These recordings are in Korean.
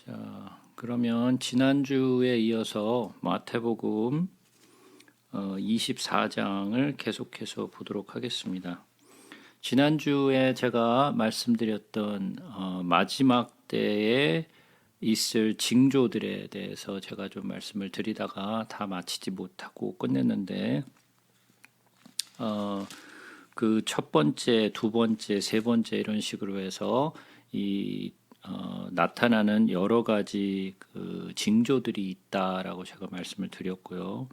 자, 그러면 지난주에 이어서 마태복음 24장을 계속해서 보도록 하겠습니다. 지난주에 제가 말씀드렸던 마지막 때에 있을 징조들에 대해서 제가 좀 말씀을 드리다가 다 마치지 못하고 끝냈는데 그 첫 번째, 두 번째, 세 번째 이런 식으로 해서 이 나타나는 여러 가지 그 징조들이 있다라고 제가 말씀을 드렸고요.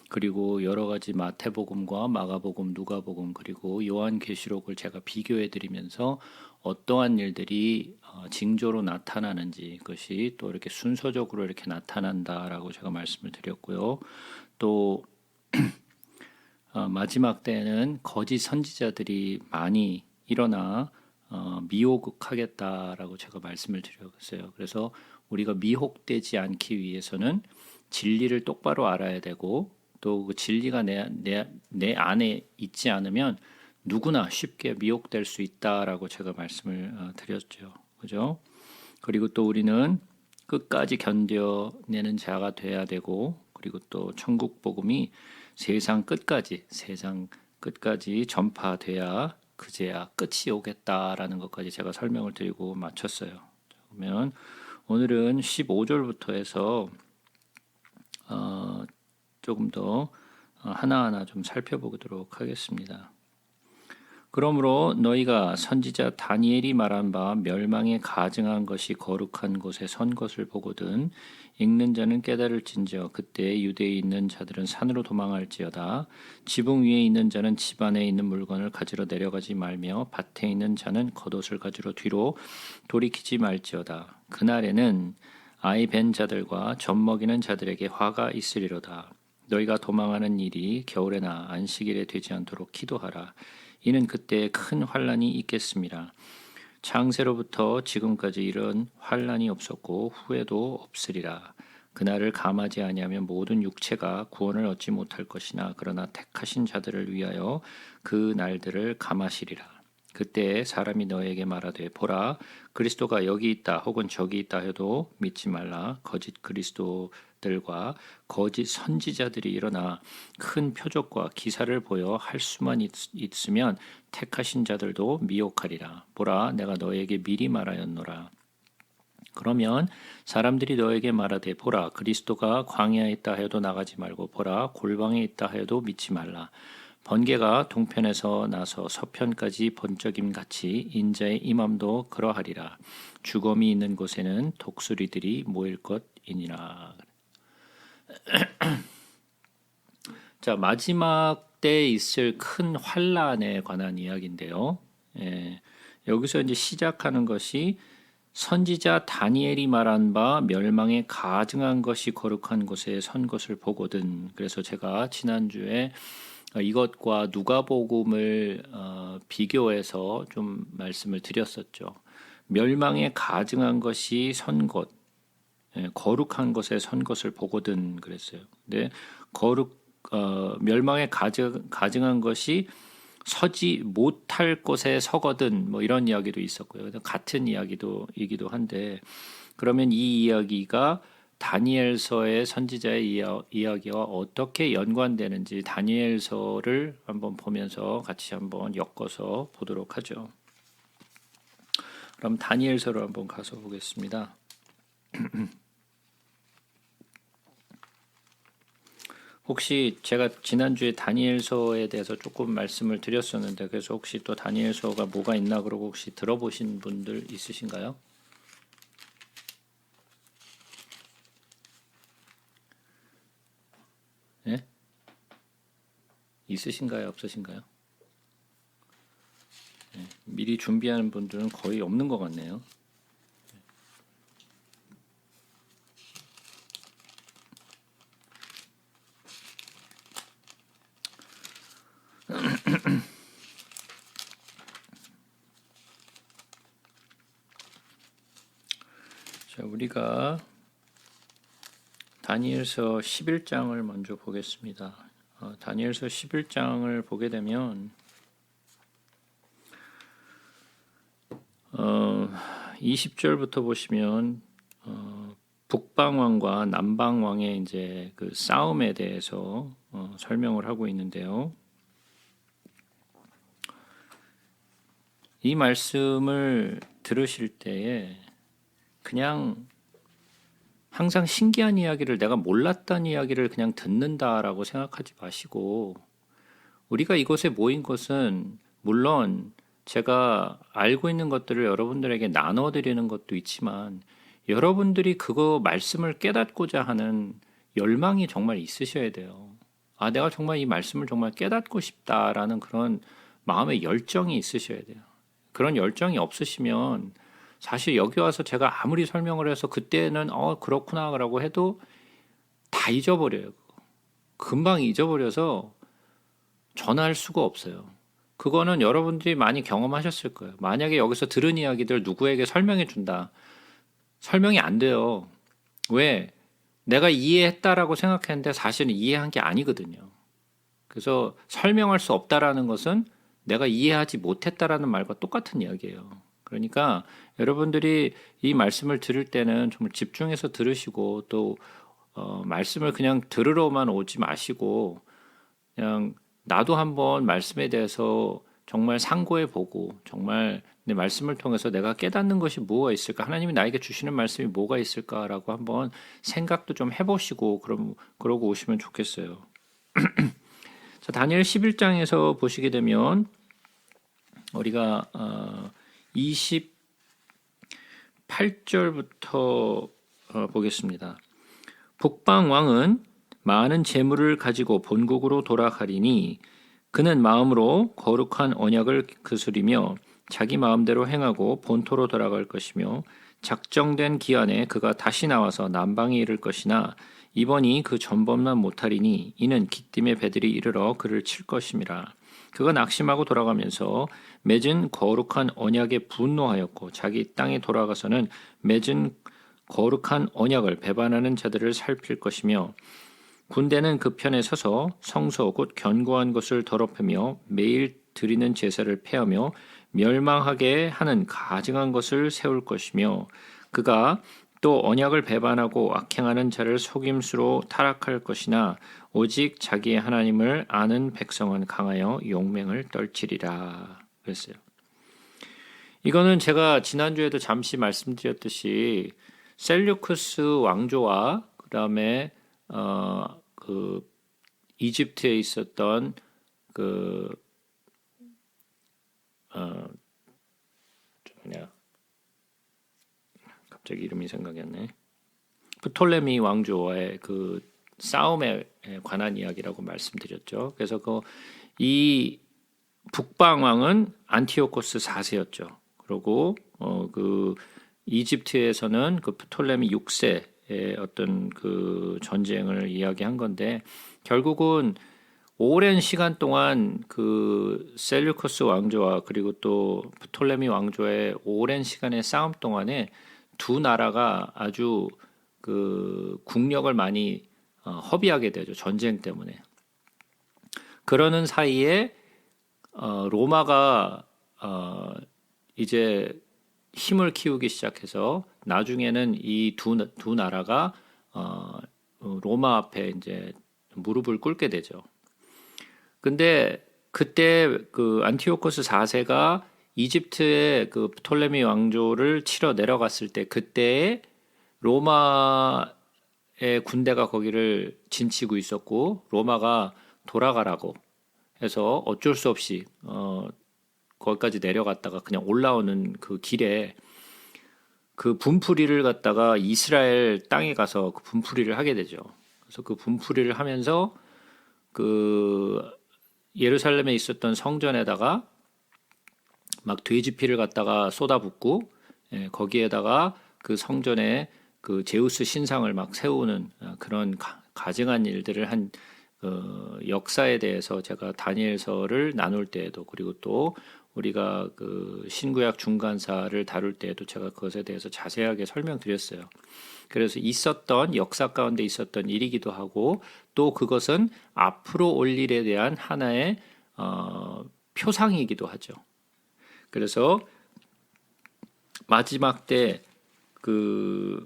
그리고 여러 가지 마태복음과 마가복음, 누가복음 그리고 요한계시록을 제가 비교해 드리면서 어떠한 일들이 징조로 나타나는지 그것이 또 이렇게 순서적으로 이렇게 나타난다라고 제가 말씀을 드렸고요. 또 마지막 때에는 거짓 선지자들이 많이 일어나 미혹하겠다라고 제가 말씀을 드렸어요. 그래서 우리가 미혹되지 않기 위해서는 진리를 똑바로 알아야 되고 또 그 진리가 내 안에 있지 않으면 누구나 쉽게 미혹될 수 있다라고 제가 말씀을 드렸죠. 그죠? 그리고 또 우리는 끝까지 견뎌내는 자가 돼야 되고 그리고 또 천국 복음이 세상 끝까지 전파돼야 그제야 끝이 오겠다라는 것까지 제가 설명을 드리고 마쳤어요. 그러면 오늘은 15절부터 해서 조금 더 하나하나 좀 살펴보도록 하겠습니다. 그러므로 너희가 선지자 다니엘이 말한 바 멸망에 가증한 것이 거룩한 곳에 선 것을 보거든 읽는 자는 깨달을진저 그때 유대에 있는 자들은 산으로 도망할지어다 지붕 위에 있는 자는 집 안에 있는 물건을 가지러 내려가지 말며 밭에 있는 자는 겉옷을 가지러 뒤로 돌이키지 말지어다 그날에는 아이 벤 자들과 젖 먹이는 자들에게 화가 있으리로다 너희가 도망하는 일이 겨울에나 안식일에 되지 않도록 기도하라 이는 그때 큰 환란이 있겠습니다. 창세로부터 지금까지 이런 환란이 없었고 후에도 없으리라. 그날을 감하지 아니하면 모든 육체가 구원을 얻지 못할 것이나 그러나 택하신 자들을 위하여 그 날들을 감하시리라. 그때 사람이 너에게 말하되 보라 그리스도가 여기 있다 혹은 저기 있다 해도 믿지 말라. 거짓 그리스도들과 거짓 선지자들이 일어나 큰 표적과 기사를 보여 할 수만 있으면 택하신 자들도 미혹하리라. 보라 내가 너에게 미리 말하였노라. 그러면 사람들이 너에게 말하되 보라 그리스도가 광야에 있다 해도 나가지 말고 보라 골방에 있다 해도 믿지 말라. 번개가 동편에서 나서 서편까지 번쩍임 같이 인자의 임함도 그러하리라. 죽음이 있는 곳에는 독수리들이 모일 것이니라. 자 마지막 때 있을 큰 환란에 관한 이야기인데요. 여기서 이제 시작하는 것이 선지자 다니엘이 말한 바 멸망에 가증한 것이 거룩한 곳에 선 것을 보거든. 그래서 제가 지난주에 이것과 누가복음을 비교해서 좀 말씀을 드렸었죠. 멸망에 가증한 것이 선 곳, 거룩한 곳에 선 것을 보거든 그랬어요. 근데 멸망에 가증한 것이 서지 못할 곳에 서거든 뭐 이런 이야기도 있었고요. 같은 이야기이기도 한데 그러면 이 이야기가 다니엘서의 선지자의 이야기와 어떻게 연관되는지 다니엘서를 한번 보면서 같이 한번 엮어서 보도록 하죠. 그럼 다니엘서로 한번 가서 보겠습니다. 혹시 제가 지난주에 다니엘서에 대해서 조금 말씀을 드렸었는데 그래서 혹시 또 다니엘서가 뭐가 있나 그러고 혹시 들어보신 분들 있으신가요? 네? 있으신가요? 없으신가요? 네, 미리 준비하는 분들은 거의 없는 것 같네요. 자, 우리가 다니엘서 11장을 먼저 보겠습니다. 다니엘서 11장을 보게 되면 20절부터 보시면 북방 왕과 남방 왕의 이제 그 싸움에 대해서 설명을 하고 있는데요. 이 말씀을 들으실 때에 그냥 항상 신기한 이야기를, 내가 몰랐던 이야기를 그냥 듣는다라고 생각하지 마시고, 우리가 이곳에 모인 것은 물론 제가 알고 있는 것들을 여러분들에게 나눠드리는 것도 있지만, 여러분들이 그거 말씀을 깨닫고자 하는 열망이 정말 있으셔야 돼요. 아, 내가 정말 이 말씀을 정말 깨닫고 싶다라는 그런 마음의 열정이 있으셔야 돼요. 그런 열정이 없으시면 사실 여기 와서 제가 아무리 설명을 해서 그때는 그렇구나라고 해도 다 잊어버려요. 금방 잊어버려서 전할 수가 없어요. 그거는 여러분들이 많이 경험하셨을 거예요. 만약에 여기서 들은 이야기들 누구에게 설명해 준다. 설명이 안 돼요. 왜? 내가 이해했다라고 생각했는데 사실은 이해한 게 아니거든요. 그래서 설명할 수 없다라는 것은 내가 이해하지 못했다라는 말과 똑같은 이야기예요. 그러니까 여러분들이 이 말씀을 들을 때는 정말 집중해서 들으시고 또 말씀을 그냥 들으러만 오지 마시고 그냥 나도 한번 말씀에 대해서 정말 상고해 보고 정말 내 말씀을 통해서 내가 깨닫는 것이 뭐가 있을까? 하나님이 나에게 주시는 말씀이 뭐가 있을까라고 한번 생각도 좀 해보시고 그러고 오시면 좋겠어요. 자, 다니엘 11장에서 보시게 되면 우리가 28절부터 보겠습니다. 북방 왕은 많은 재물을 가지고 본국으로 돌아가리니 그는 마음으로 거룩한 언약을 그스리며 자기 마음대로 행하고 본토로 돌아갈 것이며 작정된 기한에 그가 다시 나와서 남방에 이를 것이나 이번이 그 전범만 못하리니 이는 기띔의 배들이 이르러 그를 칠 것임이라. 그가 낙심하고 돌아가면서 맺은 거룩한 언약에 분노하였고 자기 땅에 돌아가서는 맺은 거룩한 언약을 배반하는 자들을 살필 것이며 군대는 그 편에 서서 성소 곧 견고한 것을 더럽히며 매일 드리는 제사를 폐하며 멸망하게 하는 가증한 것을 세울 것이며 그가 또 언약을 배반하고 악행하는 자를 속임수로 타락할 것이나 오직 자기의 하나님을 아는 백성은 강하여 용맹을 떨치리라 그랬어요. 이거는 제가 지난주에도 잠시 말씀드렸듯이 셀류쿠스 왕조와 그다음에 그 이집트에 있었던 갑자기 이름이 생각이 안 나네. 프톨레미 왕조와의 그 싸움에 관한 이야기라고 말씀드렸죠. 그래서 이 북방 왕은 안티오코스 4세였죠. 그리고 그 이집트에서는 그 프톨레미 6세의 어떤 그 전쟁을 이야기한 건데 결국은 오랜 시간 동안 그 셀류커스 왕조와 그리고 또 프톨레미 왕조의 오랜 시간의 싸움 동안에 두 나라가 아주 그 국력을 많이 허비하게 되죠. 전쟁 때문에. 그러는 사이에 로마가 이제 힘을 키우기 시작해서 나중에는 이 두 나라가 로마 앞에 이제 무릎을 꿇게 되죠. 근데 그때 그 안티오코스 4세가 이집트의 그 프톨레미 왕조를 치러 내려갔을 때 그때에 로마의 군대가 거기를 진치고 있었고 로마가 돌아가라고 해서 어쩔 수 없이 거기까지 내려갔다가 그냥 올라오는 그 길에 그 분풀이를 갖다가 이스라엘 땅에 가서 그 분풀이를 하게 되죠. 그래서 그 분풀이를 하면서 그 예루살렘에 있었던 성전에다가 막 돼지피를 갖다가 쏟아붓고 거기에다가 그 성전에 그 제우스 신상을 막 세우는 그런 가증한 일들을 한 역사에 대해서 제가 다니엘서를 나눌 때에도 그리고 또 우리가 그 신구약 중간사를 다룰 때에도 제가 그것에 대해서 자세하게 설명드렸어요. 그래서 있었던 역사 가운데 있었던 일이기도 하고 또 그것은 앞으로 올 일에 대한 하나의 표상이기도 하죠. 그래서 마지막 때 그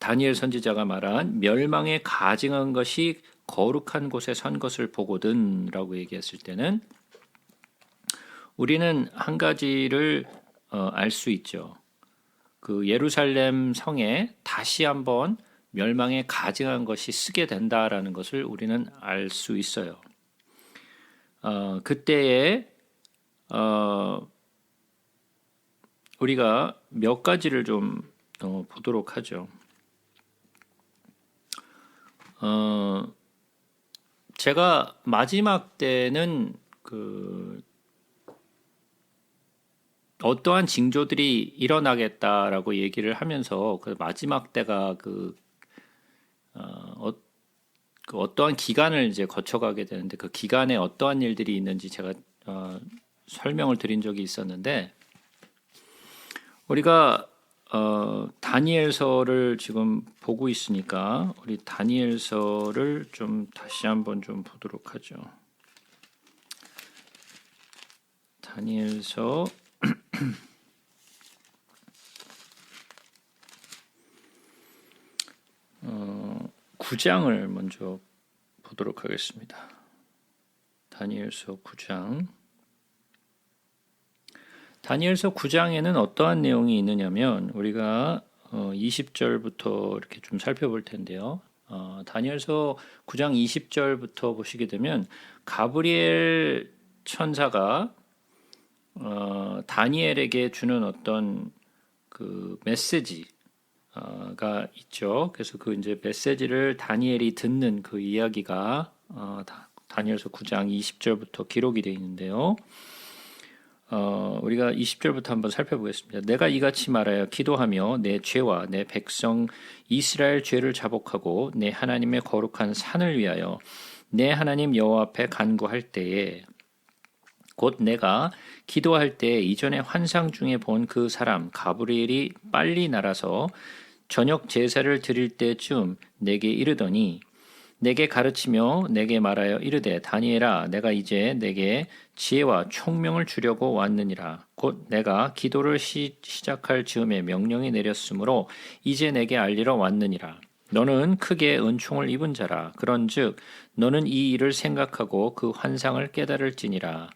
다니엘 선지자가 말한 멸망에 가증한 것이 거룩한 곳에 선 것을 보거든라고 얘기했을 때는 우리는 한 가지를 알 수 있죠. 그 예루살렘 성에 다시 한번 멸망에 가증한 것이 쓰게 된다라는 것을 우리는 알 수 있어요. 그때에 우리가 몇 가지를 좀 보도록 하죠. 제가 마지막 때는 그 어떠한 징조들이 일어나겠다라고 얘기를 하면서 그 마지막 때가 그 어떠한 기간을 이제 거쳐가게 되는데 그 기간에 어떠한 일들이 있는지 제가 설명을 드린 적이 있었는데 우리가 다니엘서를 지금 보고 있으니까 우리 다니엘서를 좀 다시 한번 좀 보도록 하죠. 다니엘서 9장을 먼저 보도록 하겠습니다. 다니엘서 9장. 다니엘서 9장에는 어떠한 내용이 있느냐면 우리가 20절부터 이렇게 좀 살펴볼 텐데요. 다니엘서 9장 20절부터 보시게 되면 가브리엘 천사가 다니엘에게 주는 어떤 그 메시지가 있죠. 그래서 그 이제 메시지를 다니엘이 듣는 그 이야기가 다니엘서 9장 20절부터 기록이 되어 있는데요. 우리가 20절부터 한번 살펴보겠습니다. 내가 이같이 말하여 기도하며 내 죄와 내 백성 이스라엘 죄를 자복하고 내 하나님의 거룩한 산을 위하여 내 하나님 여호와 앞에 간구할 때에 곧 내가 기도할 때 이전에 환상 중에 본 그 사람 가브리엘이 빨리 날아서 저녁 제사를 드릴 때쯤 내게 이르더니 내게 가르치며 내게 말하여 이르되 다니엘아 내가 이제 내게 지혜와 총명을 주려고 왔느니라. 곧 내가 기도를 시작할 즈음에 명령이 내렸으므로 이제 내게 알리러 왔느니라. 너는 크게 은총을 입은 자라. 그런즉 너는 이 일을 생각하고 그 환상을 깨달을지니라.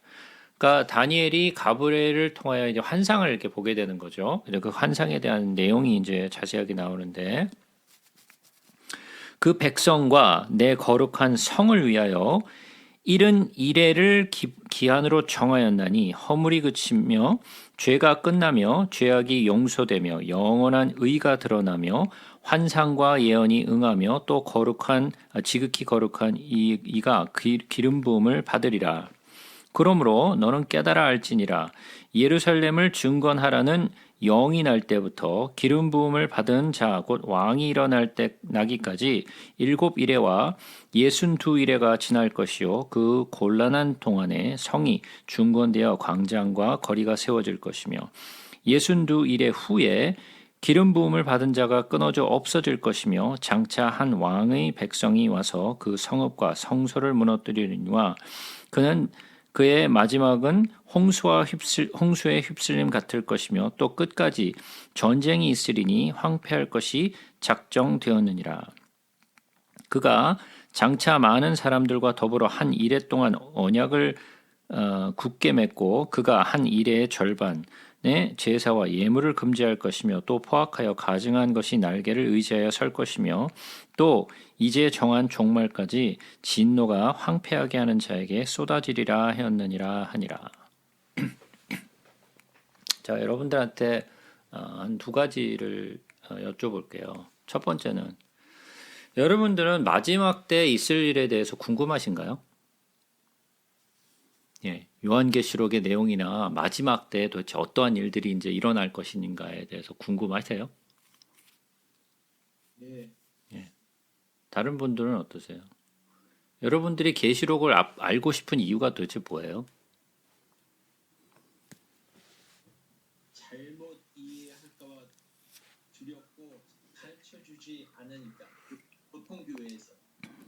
그러니까 다니엘이 가브리엘을 통하여 이제 환상을 이렇게 보게 되는 거죠. 그 환상에 대한 내용이 이제 자세하게 나오는데 그 백성과 내 거룩한 성을 위하여 이른 이래를 기한으로 정하였나니 허물이 그치며 죄가 끝나며 죄악이 용서되며 영원한 의가 드러나며 환상과 예언이 응하며 또 지극히 거룩한 이가 기름 부음을 받으리라. 그러므로 너는 깨달아 알지니라. 예루살렘을 증건하라는 영이 날 때부터 기름 부음을 받은 자 곧 왕이 일어날 때 나기까지 7이레와 62이레가 지날 것이요 그 곤란한 동안에 성이 중건되어 광장과 거리가 세워질 것이며 62이레 후에 기름 부음을 받은 자가 끊어져 없어질 것이며 장차 한 왕의 백성이 와서 그 성읍과 성소를 무너뜨리니와 그의 마지막은 홍수에 휩쓸림 같을 것이며 또 끝까지 전쟁이 있으리니 황폐할 것이 작정되었느니라. 그가 장차 많은 사람들과 더불어 한 이레 동안 언약을 굳게 맺고 그가 한 이레의 절반의 제사와 예물을 금지할 것이며 또 포악하여 가증한 것이 날개를 의지하여 설 것이며 또 이제 정한 종말까지 진노가 황폐하게 하는 자에게 쏟아지리라 하였느니라 하니라. 자, 여러분들한테 한 두 가지를 여쭤볼게요. 첫 번째는 여러분들은 마지막 때 있을 일에 대해서 궁금하신가요? 예, 요한계시록의 내용이나 마지막 때 도대체 어떠한 일들이 이제 일어날 것인가에 대해서 궁금하세요? 네. 예. 다른 분들은 어떠세요? 여러분들이 계시록을 알고 싶은 이유가 도대체 뭐예요? 잘못 이해할까봐 두렵고 가르쳐주지 않으니까 보통 교회에서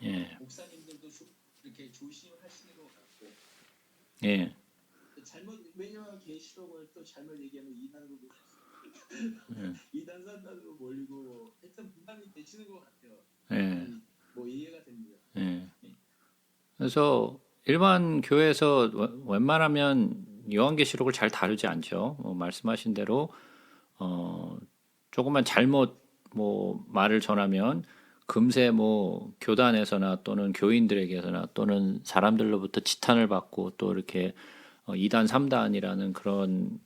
예, 목사님들도 이렇게 조심하시는 것 같고 예, 왜냐면 계시록을 또 잘못 얘기하면 이단으로 예. 이단 산단으로 몰리고 하여튼 분명히 계시는 것 같아요. 예. 뭐 이해가 됩니다. 예. 그래서 일반 교회에서 웬만하면 요한계시록을 잘 다루지 않죠. 말씀하신 대로 조금만 잘못 뭐 말을 전하면 금세 뭐 교단에서나 또는 교인들에게서나 또는 사람들로부터 지탄을 받고 또 이렇게 2단, 3단이라는 그런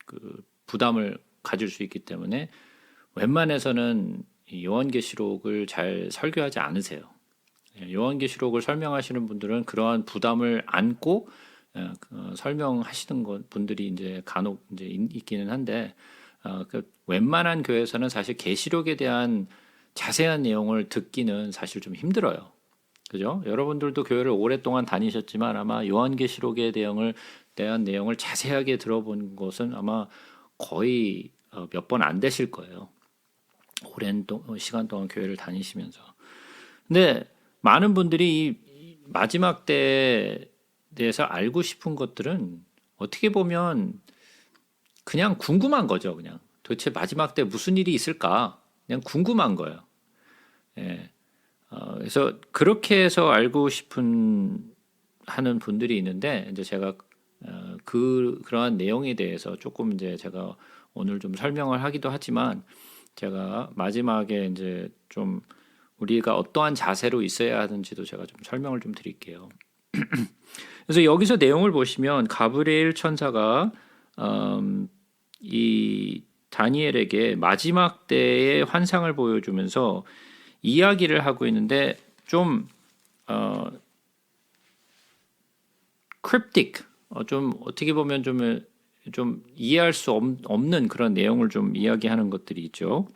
그 부담을 가질 수 있기 때문에 웬만해서는 이 요한계시록을 잘 설교하지 않으세요. 요한계시록을 설명하시는 분들은 그러한 부담을 안고 설명하시는 분들이 이제 간혹 이제 있기는 한데 웬만한 교회에서는 사실 계시록에 대한 자세한 내용을 듣기는 사실 좀 힘들어요. 그죠? 여러분들도 교회를 오랫동안 다니셨지만 아마 요한계시록에 대한 내용을 자세하게 들어본 것은 아마 거의 몇 번 안 되실 거예요. 오랜 시간 동안 교회를 다니시면서. 근데 많은 분들이 이 마지막 때에 대해서 알고 싶은 것들은 어떻게 보면 그냥 궁금한 거죠. 그냥 도대체 마지막 때 무슨 일이 있을까? 그냥 궁금한 거예요. 예. 그래서 그렇게 해서 알고 싶은 하는 분들이 있는데 이제 제가 그러한 내용에 대해서 조금 이제 제가 오늘 좀 설명을 하기도 하지만 제가 마지막에 이제 좀 우리가 어떠한 자세로 있어야 하는지도 제가 좀 설명을 좀 드릴게요. 그래서 여기서 내용을 보시면 가브리엘 천사가 이 다니엘에게 마지막 때의 환상을 보여주면서 이야기를 하고 있는데 좀 cryptic, 좀 어떻게 보면 좀 이해할 수 없는 그런 내용을 좀 이야기하는 것들이 있죠.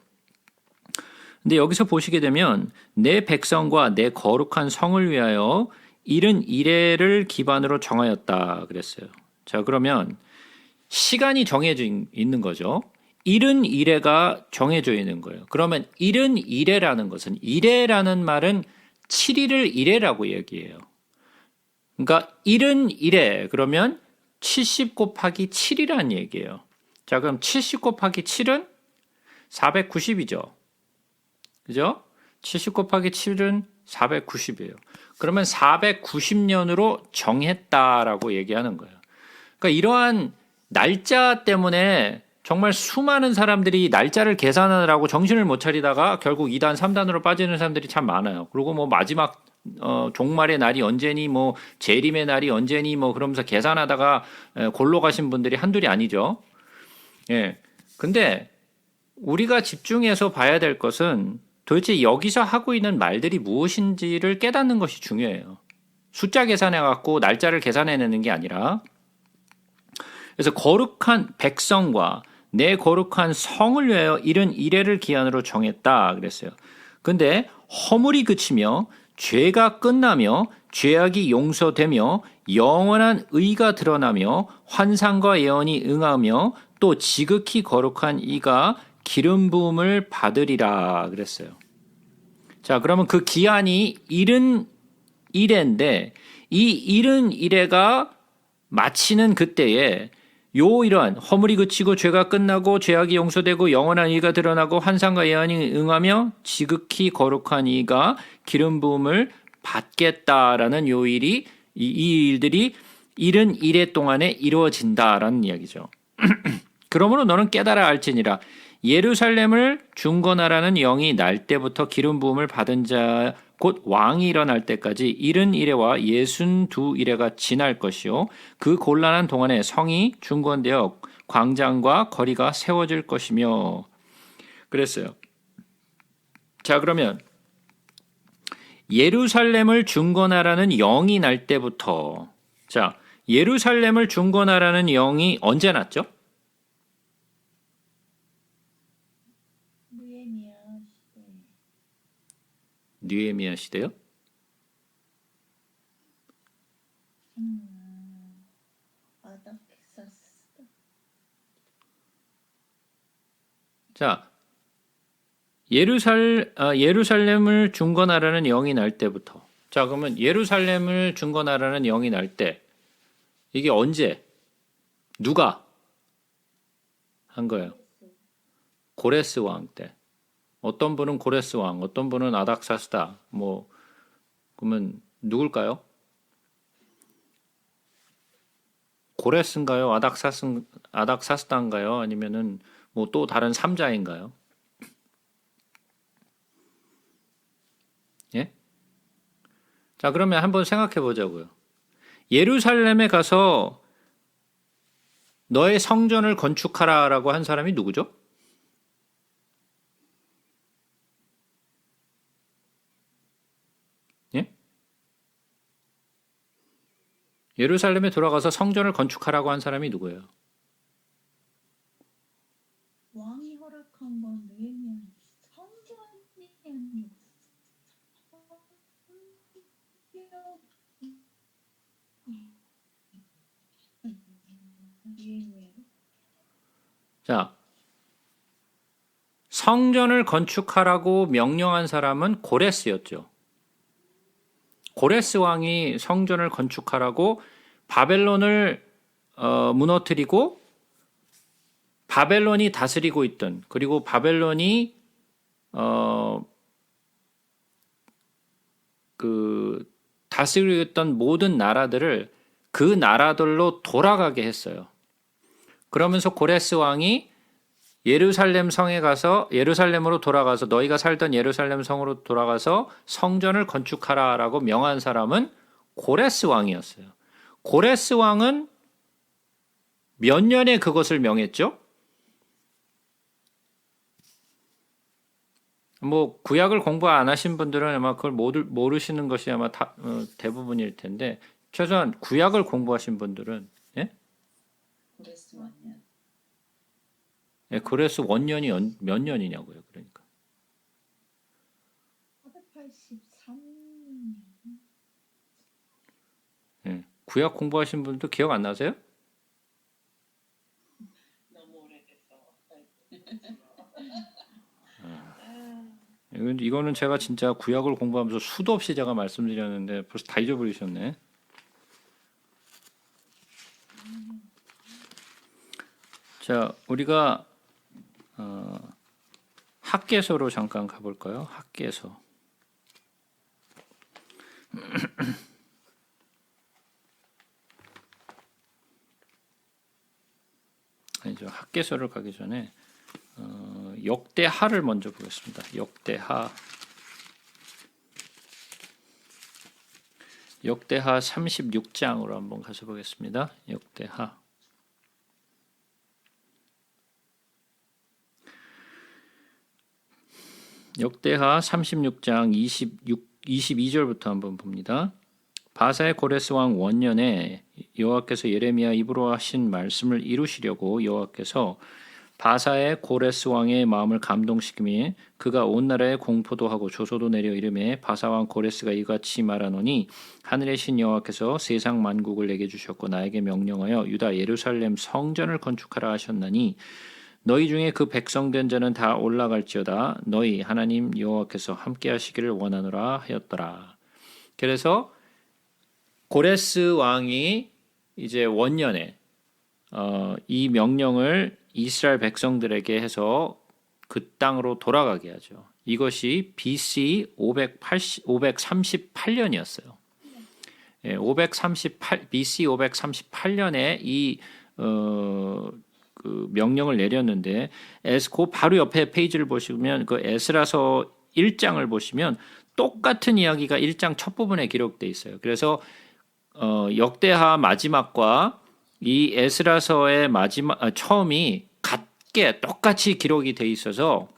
근데 여기서 보시게 되면 내 백성과 내 거룩한 성을 위하여 이른 이래를 기반으로 정하였다 그랬어요. 자, 그러면 시간이 정해져 있는 거죠. 이른 이래가 정해져 있는 거예요. 그러면 이른 이래라는 것은 이래라는 말은 7일을 이래라고 얘기해요. 그러니까 이른 이래 그러면 70 곱하기 7이라는 얘기예요. 자, 그럼 70 곱하기 7은 490이죠. 그죠? 70 곱하기 7은 490이에요. 그러면 490년으로 정했다라고 얘기하는 거예요. 그러니까 이러한 날짜 때문에 정말 수많은 사람들이 날짜를 계산하느라고 정신을 못 차리다가 결국 2단, 3단으로 빠지는 사람들이 참 많아요. 그리고 뭐 마지막 종말의 날이 언제니 뭐 재림의 날이 언제니 뭐 그러면서 계산하다가 골로 가신 분들이 한둘이 아니죠. 예. 근데 우리가 집중해서 봐야 될 것은 도대체 여기서 하고 있는 말들이 무엇인지를 깨닫는 것이 중요해요. 숫자 계산해 갖고 날짜를 계산해내는 게 아니라 그래서 거룩한 백성과 내 거룩한 성을 위하여 이른 이래를 기한으로 정했다 그랬어요. 근데 허물이 그치며 죄가 끝나며 죄악이 용서되며 영원한 의가 드러나며 환상과 예언이 응하며 또 지극히 거룩한 이가 기름 부음을 받으리라 그랬어요. 자, 그러면 그 기한이 이른 이래인데 이 이른 이래가 마치는 그때에 이러한 허물이 그치고 죄가 끝나고 죄악이 용서되고 영원한 의가 드러나고 환상과 예언이 응하며 지극히 거룩한 이가 기름 부음을 받겠다라는 이 일들이 이른 이래 동안에 이루어진다라는 이야기죠. 그러므로 너는 깨달아 알지니라 예루살렘을 중건하라는 영이 날 때부터 기름 부음을 받은 자 곧 왕이 일어날 때까지 이른 이래와 62이래가 지날 것이요 그 곤란한 동안에 성이 중건되어 광장과 거리가 세워질 것이며 그랬어요. 자, 그러면 예루살렘을 중건하라는 영이 날 때부터 자, 예루살렘을 중건하라는 영이 언제 났죠? 느헤미야 시대요? 자, 예루살렘을 중건하라는 영이 날 때부터. 자, 그러면 예루살렘을 중건하라는 영이 날 때 이게 언제? 누가 한 거예요? 고레스 왕 때. 어떤 분은 고레스 왕, 어떤 분은 아닥사스다. 뭐 그러면 누굴까요? 고레스인가요? 아닥사스다인가요? 아니면은 뭐 또 다른 삼자인가요? 예? 자, 그러면 한번 생각해 보자고요. 예루살렘에 가서 너의 성전을 건축하라라고 한 사람이 누구죠? 예? 예루살렘에 돌아가서 성전을 건축하라고 한 사람이 누구예요? 왕이 허락한 건 느헤미야 성전이 아니고 느헤미야. 자, 성전을 건축하라고 명령한 사람은 고레스였죠. 고레스 왕이 성전을 건축하라고 바벨론을 무너뜨리고 바벨론이 다스리고 있던 그리고 바벨론이 다스리고 있던 모든 나라들을 그 나라들로 돌아가게 했어요. 그러면서 고레스 왕이 예루살렘 성에 가서 예루살렘으로 돌아가서 너희가 살던 예루살렘 성으로 돌아가서 성전을 건축하라라고 명한 사람은 고레스 왕이었어요. 고레스 왕은 몇 년에 그것을 명했죠? 뭐 구약을 공부 안 하신 분들은 아마 그걸 모르시는 것이 아마 대부분일 텐데 최소한 구약을 공부하신 분들은 예? 고레스 왕년. 예, 고레스 원년이 몇 년이냐고요. 그러니까 483년. 예, 구약 공부하신 분도 기억 안 나세요? 너무 오래됐어. 이거는 제가 진짜 구약을 공부하면서 수도 없이 제가 말씀드렸는데 벌써 다 잊어버리셨네. 자, 우리가 학개서로 잠깐 가볼까요? 학개서. 아니죠. 학개서를 가기 전에 역대하를 먼저 보겠습니다. 역대하 36장으로 한번 가서 보겠습니다. 역대하 36장 22절부터 한번 봅니다. 바사의 고레스 왕 원년에 여호와께서 예레미야 입으로 하신 말씀을 이루시려고 여호와께서 바사의 고레스 왕의 마음을 감동시키며 그가 온 나라에 공포도 하고 조소도 내려 이르매 바사 왕 고레스가 이같이 말하노니 하늘의 신 여호와께서 세상 만국을 내게 주셨고 나에게 명령하여 유다 예루살렘 성전을 건축하라 하셨나니 너희 중에 그 백성된 자는 다 올라갈지어다 너희 하나님 여호와께서 함께 하시기를 원하노라 하였더라. 그래서 고레스 왕이 이제 원년에 이 명령을 이스라엘 백성들에게 해서 그 땅으로 돌아가게 하죠. 이것이 BC 538년이었어요. 예, BC 538년에 그 명령을 내렸는데 그 바로 옆에 페이지를 보시면 그 에스라서 1장을 보시면 똑같은 이야기가 1장 첫 부분에 기록되어 있어요. 그래서 역대하 마지막과 이 에스라서의 처음이 같게 똑같이 기록이 돼 있어서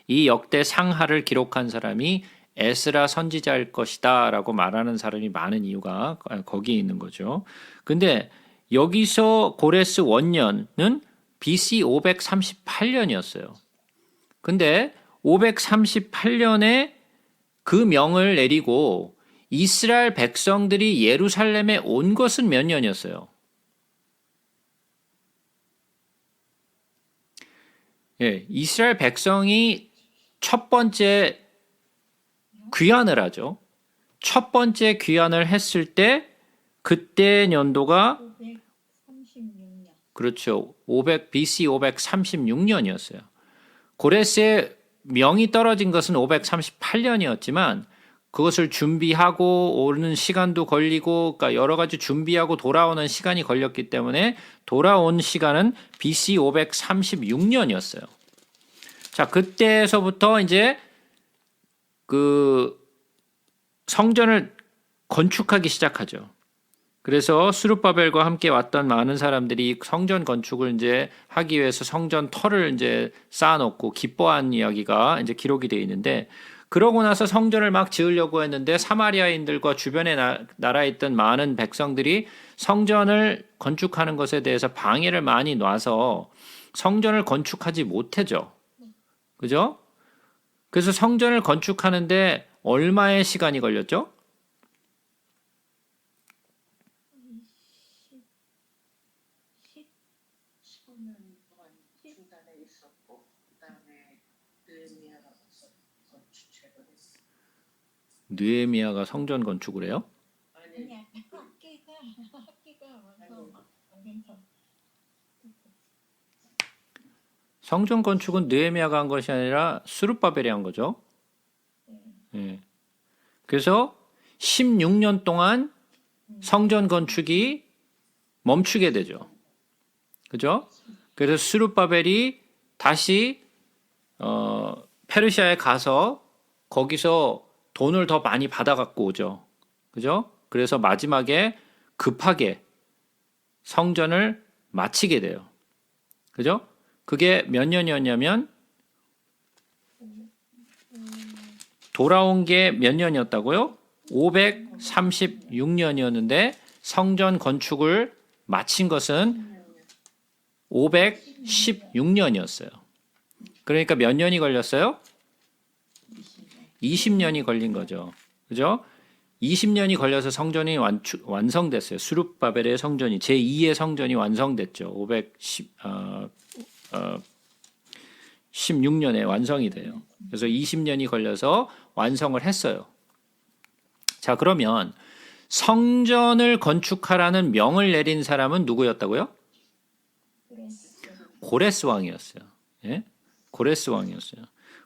이 역대 상하를 기록한 사람이 에스라 선지자일 것이다라고 말하는 사람이 많은 이유가 거기에 있는 거죠. 근데 여기서 고레스 원년은 BC 538년이었어요. 근데 538년에 그 명을 내리고 이스라엘 백성들이 예루살렘에 온 것은 몇 년이었어요? 예, 이스라엘 백성이 첫 번째 귀환을 하죠. 첫 번째 귀환을 했을 때 그때 연도가 536년. 그렇죠. BC 536년이었어요. 고레스의 명이 떨어진 것은 538년이었지만 그것을 준비하고 오는 시간도 걸리고 그러니까 여러 가지 준비하고 돌아오는 시간이 걸렸기 때문에 돌아온 시간은 BC 536년이었어요. 자, 그때서부터 이제 그 성전을 건축하기 시작하죠. 그래서 스룹바벨과 함께 왔던 많은 사람들이 성전 건축을 이제 하기 위해서 성전 터를 이제 쌓아놓고 기뻐한 이야기가 이제 기록이 되어 있는데, 그러고 나서 성전을 막 지으려고 했는데 사마리아인들과 주변에 나라에 있던 많은 백성들이 성전을 건축하는 것에 대해서 방해를 많이 놔서 성전을 건축하지 못하죠. 그죠? 그래서 성전을 건축하는데 얼마의 시간이 걸렸죠? 15년 동안 중단에 있었고 그다음에 느헤미야가 가서 건축책을 했어. 느헤미야가 성전 건축을 해요? 아니 아니야. 학기가 와서 완전 성전 건축은 느헤미야가 한 것이 아니라 스룹바벨이 한 거죠. 예. 그래서 16년 동안 성전 건축이 멈추게 되죠. 그죠? 그래서 스룹바벨이 다시 페르시아에 가서 거기서 돈을 더 많이 받아갖고 오죠. 그죠? 그래서 마지막에 급하게 성전을 마치게 돼요. 그죠? 그게 몇 년이었냐면 돌아온 게 몇 년이었다고요? 536년이었는데 성전 건축을 마친 것은 516년이었어요. 그러니까 몇 년이 걸렸어요? 20년이 걸린 거죠. 그죠? 20년이 걸려서 성전이 완성됐어요. 스룹바벨의 성전이 제2의 성전이 완성됐죠. 516년에 완성이 돼요. 그래서 20년이 걸려서 완성을 했어요. 자, 그러면 성전을 건축하라는 명을 내린 사람은 누구였다고요? 고레스 왕이었어요. 예? 고레스 왕이었어요.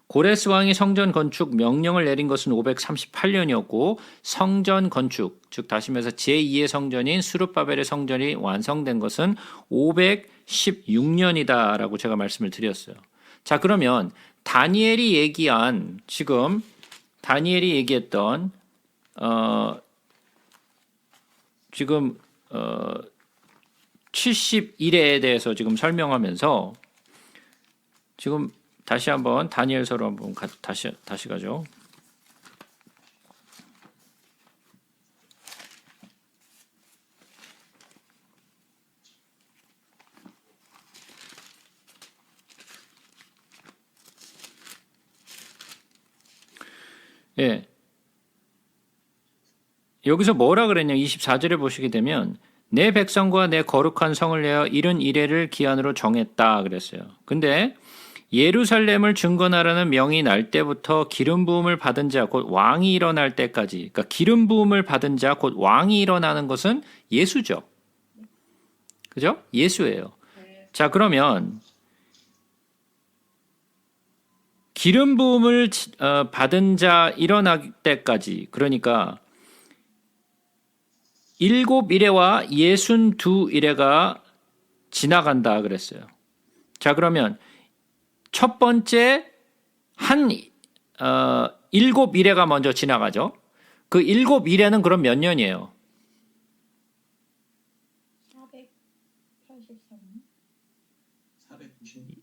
고레스 왕이 성전 건축 명령을 내린 것은 538년이었고 성전 건축, 즉 다시 말해서 제2의 성전인 스룹바벨의 성전이 완성된 것은 516년이다라고 제가 말씀을 드렸어요. 자, 그러면 다니엘이 얘기한 지금 다니엘이 얘기했던 지금 71회에 대해서 지금 설명하면서 지금 다시 한번 다니엘서로 한번 다시 가죠. 예. 여기서 뭐라 그랬냐? 24절에 보시게 되면 내 백성과 내 거룩한 성을 내어 이른 이래를 기한으로 정했다 그랬어요. 근데 예루살렘을 증건하라는 명이 날 때부터 기름 부음을 받은 자 곧 왕이 일어날 때까지, 그러니까 기름 부음을 받은 자 곧 왕이 일어나는 것은 예수죠. 그죠? 예수예요. 자, 그러면 기름 부음을 받은 자 일어날 때까지, 그러니까 7일에와 62일에가 지나간다 그랬어요. 자, 그러면 첫 번째 7일에가 먼저 지나가죠. 그 7일에는 그럼 몇 년이에요? 483년? 490년.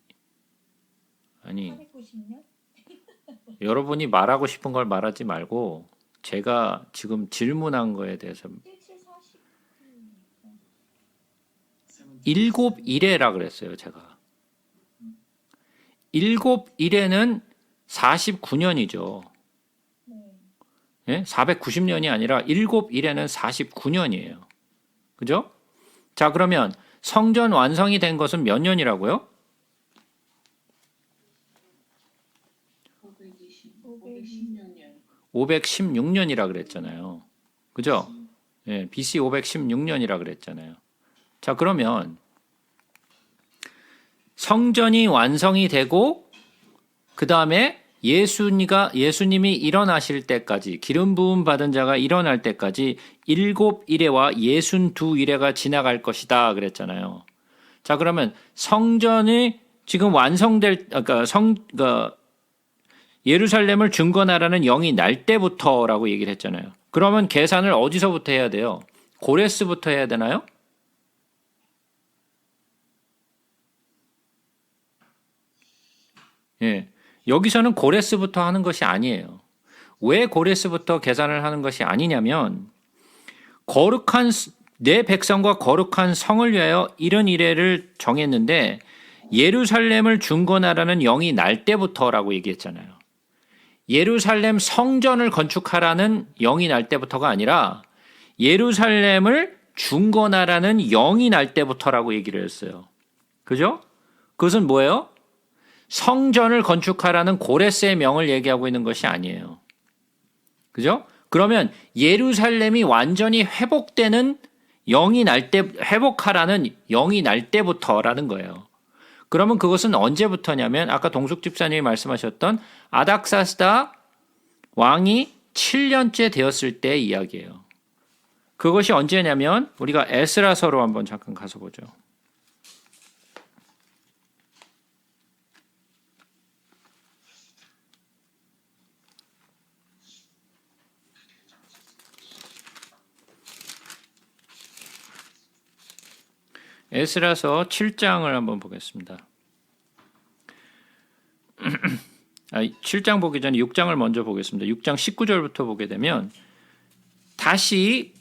아니, 490년? 여러분이 말하고 싶은 걸 말하지 말고 제가 지금 질문한 거에 대해서 7일에라 그랬어요, 제가. 7일에는 49년이죠. 예? 490년이 아니라 7일에는 49년이에요. 그죠? 자, 그러면 성전 완성이 된 것은 몇 년이라고요? 510년이야. 516년이라 그랬잖아요. 그죠? 예, BC 516년이라 그랬잖아요. 자, 그러면 성전이 완성이 되고 그 다음에 예수님이 일어나실 때까지 기름 부음 받은 자가 일어날 때까지 7일에와 62일에가 지나갈 것이다 그랬잖아요. 자, 그러면 성전이 지금 그러니까 예루살렘을 중건하라는 영이 날 때부터라고 얘기를 했잖아요. 그러면 계산을 어디서부터 해야 돼요? 고레스부터 해야 되나요? 예. 여기서는 고레스부터 하는 것이 아니에요. 왜 고레스부터 계산을 하는 것이 아니냐면 내 백성과 거룩한 성을 위하여 이런 이래를 정했는데 예루살렘을 중건하라는 영이 날 때부터라고 얘기했잖아요. 예루살렘 성전을 건축하라는 영이 날 때부터가 아니라 예루살렘을 중건하라는 영이 날 때부터라고 얘기를 했어요. 그죠? 그것은 뭐예요? 성전을 건축하라는 고레스의 명을 얘기하고 있는 것이 아니에요. 그죠? 그러면 예루살렘이 완전히 회복되는 회복하라는 영이 날 때부터라는 거예요. 그러면 그것은 언제부터냐면 아까 동숙 집사님이 말씀하셨던 아닥사스다 왕이 7년째 되었을 때 이야기예요. 그것이 언제냐면 우리가 에스라서로 한번 잠깐 가서 보죠. 에스라서 7장을 한번 보겠습니다. 7장 보기 전에 6장을 먼저 보겠습니다. 6장 19절부터 보게 되면 다시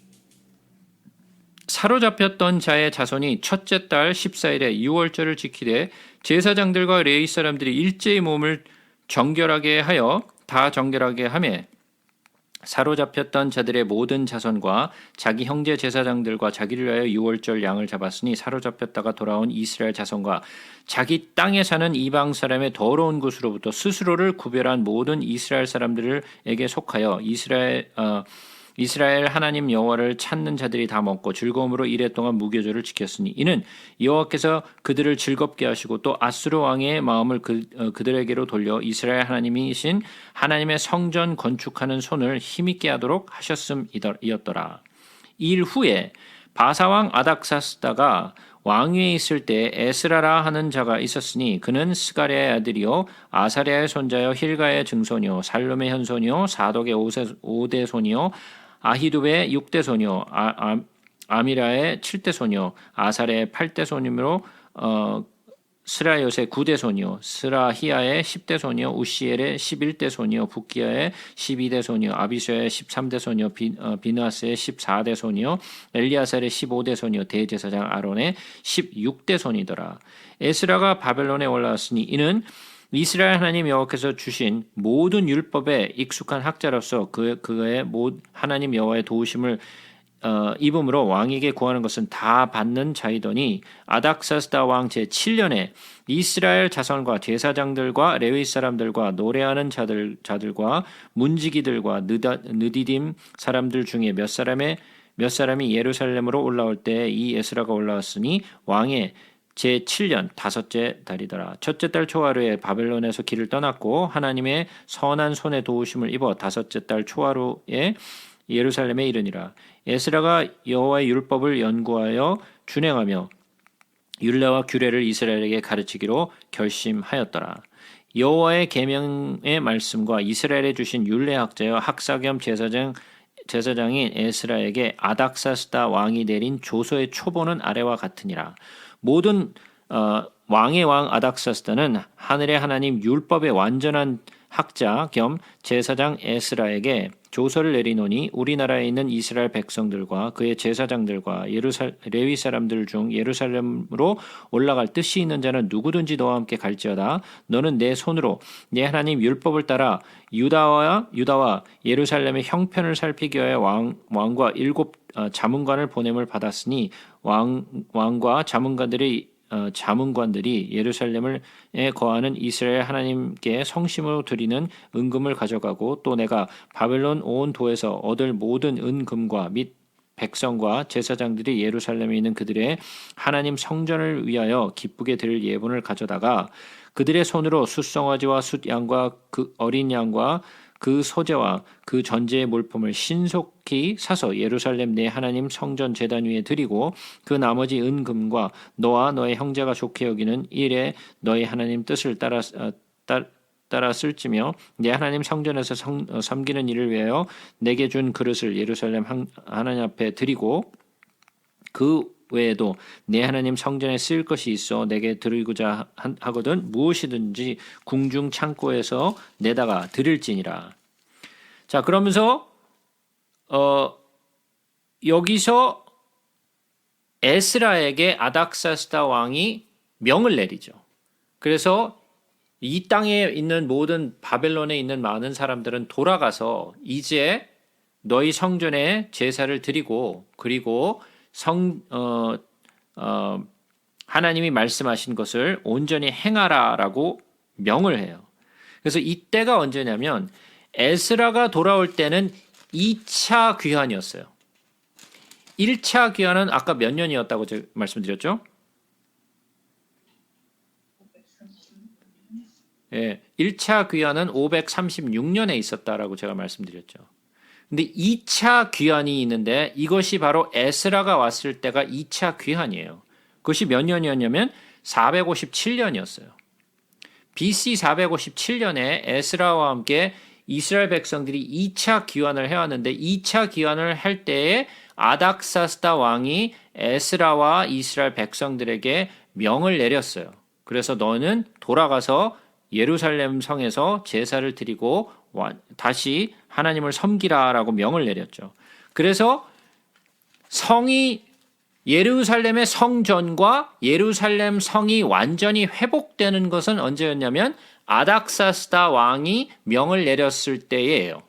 사로잡혔던 자의 자손이 첫째 달 14일에 유월절을 지키되 제사장들과 레위 사람들이 일제히 몸을 정결하게 하여 다 정결하게 하며 사로잡혔던 자들의 모든 자손과 자기 형제 제사장들과 자기를 위하여 유월절 양을 잡았으니 사로잡혔다가 돌아온 이스라엘 자손과 자기 땅에 사는 이방 사람의 더러운 곳으로부터 스스로를 구별한 모든 이스라엘 사람들에게 속하여 이스라엘 하나님 여호와를 찾는 자들이 다 먹고 즐거움으로 이레 동안 무교절을 지켰으니 이는 여호와께서 그들을 즐겁게 하시고 또 아수르 왕의 마음을 그들에게로 돌려 이스라엘 하나님이신 하나님의 성전 건축하는 손을 힘있게 하도록 하셨음이었더라. 이 일 후에 바사왕 아닥사스다가 왕위에 있을 때 에스라라 하는 자가 있었으니 그는 스가랴의 아들이요 아사랴의 손자요 힐가의 증손이요 살룸의 현손이요 사독의 5대 손이요 아히두베의 6대 손이요 아미라의 7대 손이요 아사랴의 8대 손이므로 스라요의 9대 손이요 스라히야의 10대 손이요 우시엘의 11대 손이요 붓기야의 12대 손이요 아비수야의 13대 손이요 비느하스의 14대 손이요 엘리아살의 15대 손이요 대제사장 아론의 16대 손이더라. 에스라가 바벨론에 올라왔으니 이는 이스라엘 하나님 여호와께서 주신 모든 율법에 익숙한 학자로서 그의 하나님 여호와의 도우심을 입음으로 왕에게 구하는 것은 다 받는 자이더니 아닥사스다 왕 제7년에 이스라엘 자손과 제사장들과 레위 사람들과 노래하는 자들과 문지기들과 느디딤 사람들 중에 몇 사람이 예루살렘으로 올라올 때 이 에스라가 올라왔으니 왕의 제7년 다섯째 달이더라. 첫째 달 초하루에 바벨론에서 길을 떠났고 하나님의 선한 손에 도우심을 입어 다섯째 달 초하루에 예루살렘에 이르니라. 에스라가 여호와의 율법을 연구하여 준행하며 율례와 규례를 이스라엘에게 가르치기로 결심하였더라. 여호와의 계명의 말씀과 이스라엘에 주신 율례학자여 학사 겸 제사장인 에스라에게 아닥사스다 왕이 내린 조서의 초본은 아래와 같으니라. 모든 왕의 왕 아닥사스다는 하늘의 하나님 율법의 완전한 학자 겸 제사장 에스라에게 조서를 내리노니 우리나라에 있는 이스라엘 백성들과 그의 제사장들과 레위 사람들 중 예루살렘으로 올라갈 뜻이 있는 자는 누구든지 너와 함께 갈지어다. 너는 내 손으로 내 하나님 율법을 따라 유다와 예루살렘의 형편을 살피기 위하여 왕과 7 자문관을 보냄을 받았으니 왕과 자문관들이 예루살렘에 거하는 이스라엘 하나님께 성심으로 드리는 은금을 가져가고 또 내가 바벨론 온 도에서 얻을 모든 은금과 및 백성과 제사장들이 예루살렘에 있는 그들의 하나님 성전을 위하여 기쁘게 드릴 예분을 가져다가 그들의 손으로 숫송아지와 숫양과 그 어린 양과 그 소재와 그 전제의 물품을 신속히 사서 예루살렘 내 하나님 성전 제단 위에 드리고 그 나머지 은금과 너와 너의 형제가 좋게 여기는 일에 너의 하나님 뜻을 따라 쓸지며 내 하나님 성전에서 섬기는 일을 위하여 내게 준 그릇을 예루살렘 하나님 앞에 드리고 그 외에도 내 하나님 성전에 쓸 것이 있어 내게 드리고자 하거든 무엇이든지 궁중 창고에서 내다가 드릴지니라. 자, 그러면서 여기서 에스라에게 아닥사스다 왕이 명을 내리죠. 그래서 이 땅에 있는 모든 바벨론에 있는 많은 사람들은 돌아가서 이제 너희 성전에 제사를 드리고 그리고 하나님이 말씀하신 것을 온전히 행하라라고 명을 해요. 그래서 이때가 언제냐면 에스라가 돌아올 때는 2차 귀환이었어요. 1차 귀환은 아까 몇 년이었다고 제가 말씀드렸죠? 예, 1차 귀환은 536년에 있었다라고 제가 말씀드렸죠. 근데 2차 귀환이 있는데 이것이 바로 에스라가 왔을 때가 2차 귀환이에요. 그것이 몇 년이었냐면 457년이었어요. BC 457년에 에스라와 함께 이스라엘 백성들이 2차 귀환을 해왔는데 2차 귀환을 할 때에 아닥사스다 왕이 에스라와 이스라엘 백성들에게 명을 내렸어요. 그래서 너는 돌아가서 예루살렘 성에서 제사를 드리고 다시 하나님을 섬기라라고 명을 내렸죠. 그래서 예루살렘의 성전과 예루살렘 성이 완전히 회복되는 것은 언제였냐면 아닥사스다 왕이 명을 내렸을 때예요.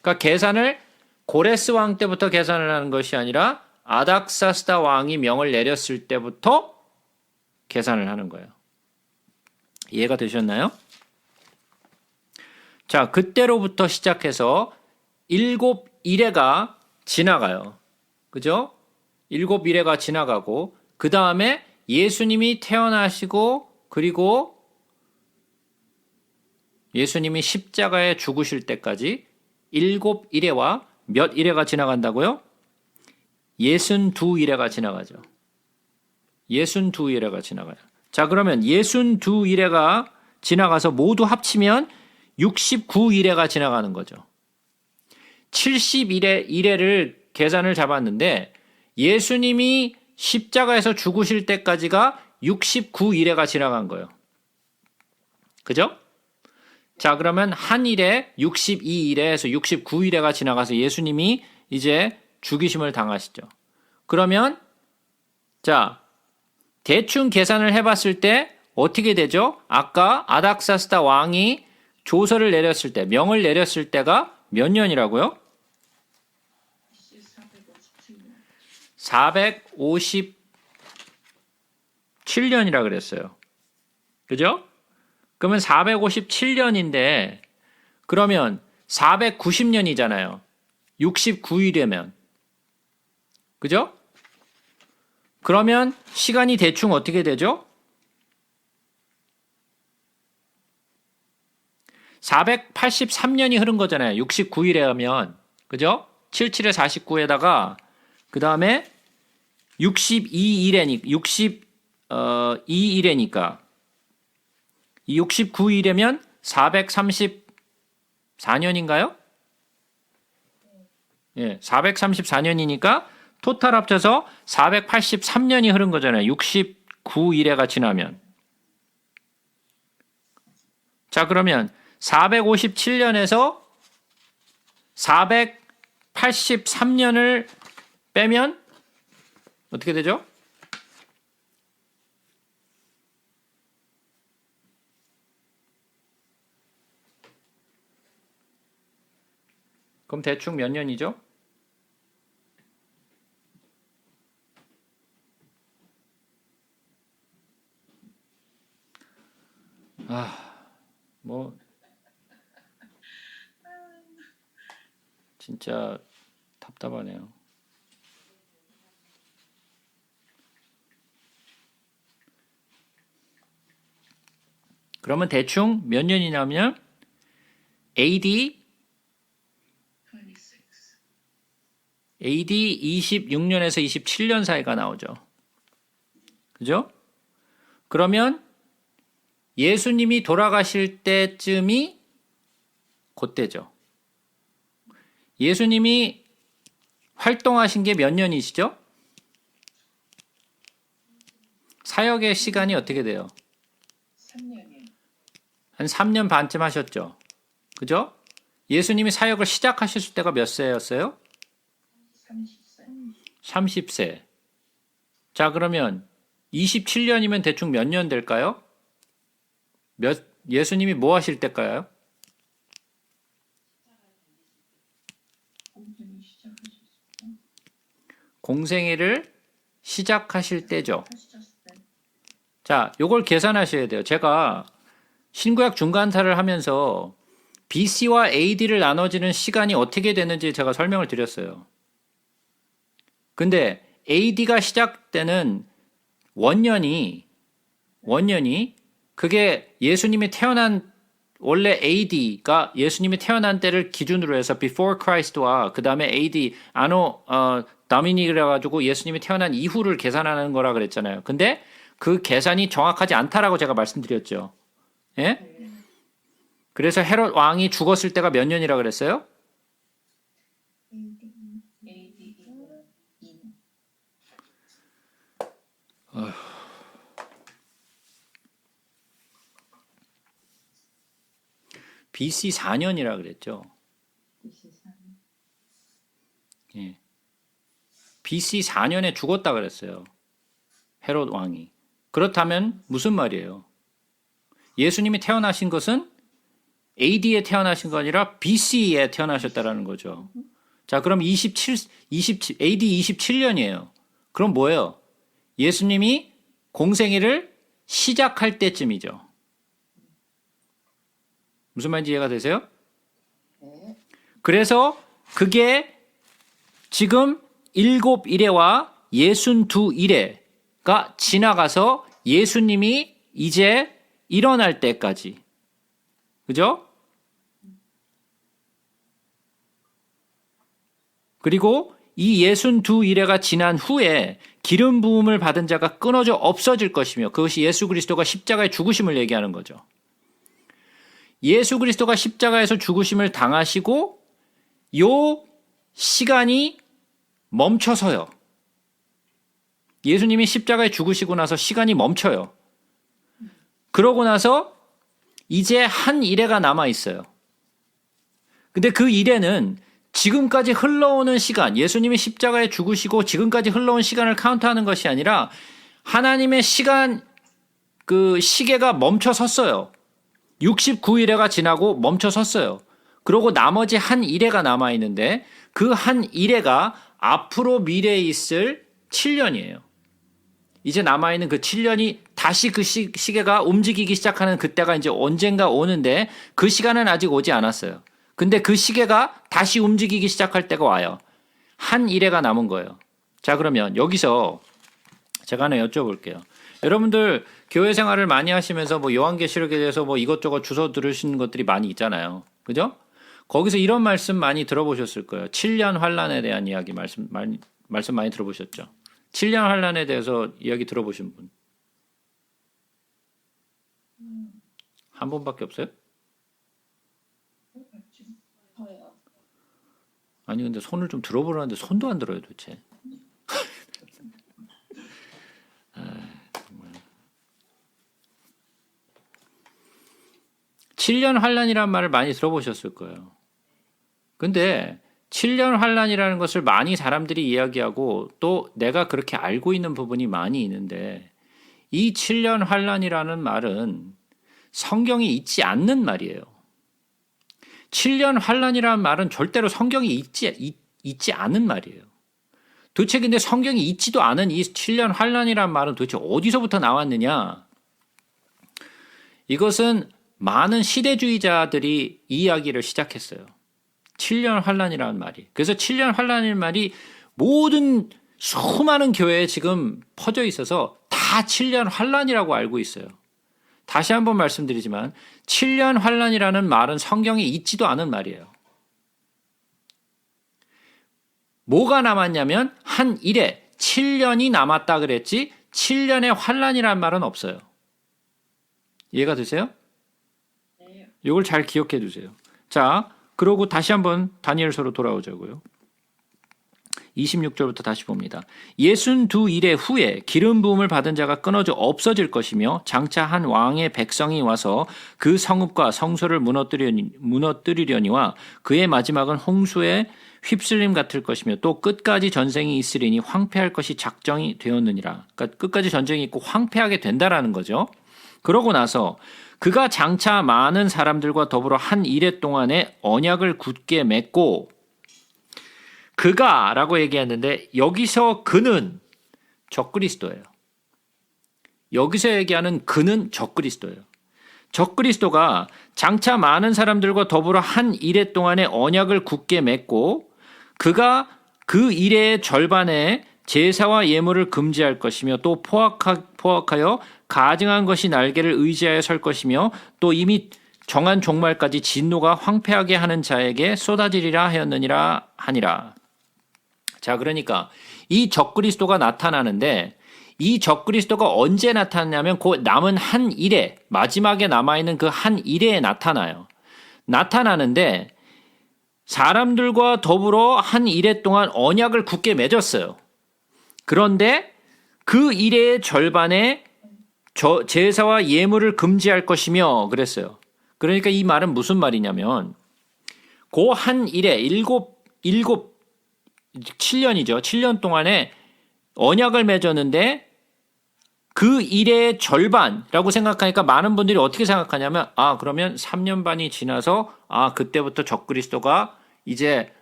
그러니까 계산을 고레스 왕 때부터 계산을 하는 것이 아니라 아닥사스다 왕이 명을 내렸을 때부터 계산을 하는 거예요. 이해가 되셨나요? 자, 그때로부터 시작해서 7일회가 지나가요. 그죠? 7일회가 지나가고 그 다음에 예수님이 태어나시고 그리고 예수님이 십자가에 죽으실 때까지 7일회와 몇 일회가 지나간다고요? 62일회가 지나가죠. 62일회가 지나가요. 자, 그러면 62일회가 지나가서 모두 합치면 69일회가 지나가는 거죠. 71회를 계산을 잡았는데 예수님이 십자가에서 죽으실 때까지가 69일회가 지나간 거예요. 그죠? 자, 그러면 한 일에 62일에서 69일회가 지나가서 예수님이 이제 죽이심을 당하시죠. 그러면 자, 대충 계산을 해봤을 때 어떻게 되죠? 아까 아닥사스다 왕이 조서를 내렸을 때, 명을 내렸을 때가 몇 년이라고요? 457년이라 그랬어요. 그죠? 그러면 457년인데 그러면 490년이잖아요. 69일이면. 그죠? 그러면 시간이 대충 어떻게 되죠? 483년이 흐른 거잖아요. 69일에 하면. 그죠? 77에 49에다가 그 다음에 62일이니까 이 69일이면 434년인가요? 예, 434년이니까 토탈 합쳐서 483년이 흐른 거잖아요. 69일에가 지나면. 자, 그러면 457년에서 483년을 빼면 어떻게 되죠? 그럼 대충 몇 년이죠? 뭐 진짜 답답하네요. 그러면 대충 몇 년이냐면 AD 26. AD 26년에서 27년 사이가 나오죠. 그죠? 그러면 예수님이 돌아가실 때쯤이 그때죠. 예수님이 활동하신 게 몇 년이시죠? 사역의 시간이 어떻게 돼요? 3년이요. 한 3년 반쯤 하셨죠. 그죠? 예수님이 사역을 시작하셨을 때가 몇 세였어요? 30살. 30세. 자, 그러면 27년이면 대충 몇 년 될까요? 예수님이 뭐 하실 때일까요? 공생이 시작하셨어요. 공생애를 시작하실 때죠. 하셨을 때. 자, 요걸 계산하셔야 돼요. 제가 신구약 중간사를 하면서 BC와 AD를 나눠지는 시간이 어떻게 되는지 제가 설명을 드렸어요. 근데 AD가 시작되는 원년이 그게 예수님이 태어난 원래 AD가 예수님이 태어난 때를 기준으로 해서 before Christ와 그 다음에 AD 아노 다미닉이라 가지고 예수님이 태어난 이후를 계산하는 거라 그랬잖아요. 근데 그 계산이 정확하지 않다라고 제가 말씀드렸죠. 예? 그래서 헤롯 왕이 죽었을 때가 몇 년이라 그랬어요? AD 2. BC 4년이라 그랬죠. 24. 예. BC 4년에 죽었다 그랬어요. 헤롯 왕이. 그렇다면 무슨 말이에요? 예수님이 태어나신 것은 AD에 태어나신 거 아니라 BC에 태어나셨다라는 거죠. 자, 그럼 AD 27년이에요. 그럼 뭐예요? 예수님이 공생애를 시작할 때쯤이죠. 무슨 말인지 이해가 되세요? 네. 그래서 그게 지금 7일에와 62일에가 지나가서 예수님이 이제 일어날 때까지. 그죠? 그리고 이 62일에가 지난 후에 기름 부음을 받은 자가 끊어져 없어질 것이며 그것이 예수 그리스도가 십자가에 죽으심을 얘기하는 거죠. 예수 그리스도가 십자가에서 죽으심을 당하시고 요 시간이 멈춰서요. 예수님이 십자가에 죽으시고 나서 시간이 멈춰요. 그러고 나서 이제 한 일회가 남아 있어요. 근데 그 일회는 지금까지 흘러오는 시간, 예수님이 십자가에 죽으시고 지금까지 흘러온 시간을 카운트하는 것이 아니라 하나님의 시간, 그 시계가 멈춰 섰어요. 69일회가 지나고 멈춰 섰어요. 그러고 나머지 한 일회가 남아 있는데 그 한 일회가 앞으로 미래에 있을 7년이에요. 이제 남아있는 그 7년이 다시 그 시계가 움직이기 시작하는 그때가 이제 언젠가 오는데 그 시간은 아직 오지 않았어요. 근데 그 시계가 다시 움직이기 시작할 때가 와요. 한 일회가 남은 거예요. 자, 그러면 여기서 제가 하나 여쭤볼게요. 여러분들 교회 생활을 많이 하시면서 뭐 요한계시록에 대해서 뭐 이것저것 주워 들으시는 것들이 많이 있잖아요. 그죠? 거기서 이런 말씀 많이 들어보셨을 거예요. 7년 환란에 대한 이야기 말씀 많이 들어보셨죠? 7년 환란에 대해서 이야기 들어보신 분? 한 분밖에 없어요? 저요. 아니 근데 손을 좀 들어보라는데 손도 안 들어요 도대체. 7년 환란이라는 말을 많이 들어보셨을 거예요. 근데 7년 환란이라는 것을 많이 사람들이 이야기하고 또 내가 그렇게 알고 있는 부분이 많이 있는데 이 7년 환란이라는 말은 성경이 있지 않는 말이에요. 7년 환란이라는 말은 절대로 성경이 있지 않은 말이에요. 도대체 근데 성경이 있지도 않은 이 7년 환란이라는 말은 도대체 어디서부터 나왔느냐? 이것은 많은 시대주의자들이 이야기를 시작했어요. 7년 환란이라는 말이. 그래서 7년 환란이라는 말이 모든 수많은 교회에 지금 퍼져 있어서 다 7년 환란이라고 알고 있어요. 다시 한번 말씀드리지만 7년 환란이라는 말은 성경에 있지도 않은 말이에요. 뭐가 남았냐면 한 일에 7년이 남았다 그랬지 7년의 환란이라는 말은 없어요. 이해가 되세요? 네. 이걸 잘 기억해 두세요. 자, 그러고 다시 한번 다니엘서로 돌아오자고요. 26절부터 다시 봅니다. 62일의 후에 기름 부음을 받은 자가 끊어져 없어질 것이며 장차 한 왕의 백성이 와서 그 성읍과 성소를 무너뜨리려니와 그의 마지막은 홍수의 휩쓸림 같을 것이며 또 끝까지 전쟁이 있으리니 황폐할 것이 작정이 되었느니라. 그러니까 끝까지 전쟁이 있고 황폐하게 된다라는 거죠. 그러고 나서 그가 장차 많은 사람들과 더불어 한 이래 동안에 언약을 굳게 맺고 그가 라고 얘기했는데 여기서 그는 적그리스도예요. 여기서 얘기하는 그는 적그리스도예요. 적그리스도가 장차 많은 사람들과 더불어 한 이래 동안에 언약을 굳게 맺고 그가 그 이래의 절반에 제사와 예물을 금지할 것이며 또 포악하여 가증한 것이 날개를 의지하여 설 것이며 또 이미 정한 종말까지 진노가 황폐하게 하는 자에게 쏟아지리라 하였느니라 하니라. 자, 그러니까 이 적그리스도가 나타나는데 이 적그리스도가 언제 나타나냐면 그 남은 한 일에 마지막에 남아있는 그 한 일에 나타나요. 나타나는데 사람들과 더불어 한 일해 동안 언약을 굳게 맺었어요. 그런데 그 일의 절반에 제사와 예물을 금지할 것이며 그랬어요. 그러니까 이 말은 무슨 말이냐면 그 한 일에 7년이죠. 7년 동안에 언약을 맺었는데 그 일의 절반이라고 생각하니까 많은 분들이 어떻게 생각하냐면 그러면 3년 반이 지나서 그때부터 적그리스도가 이제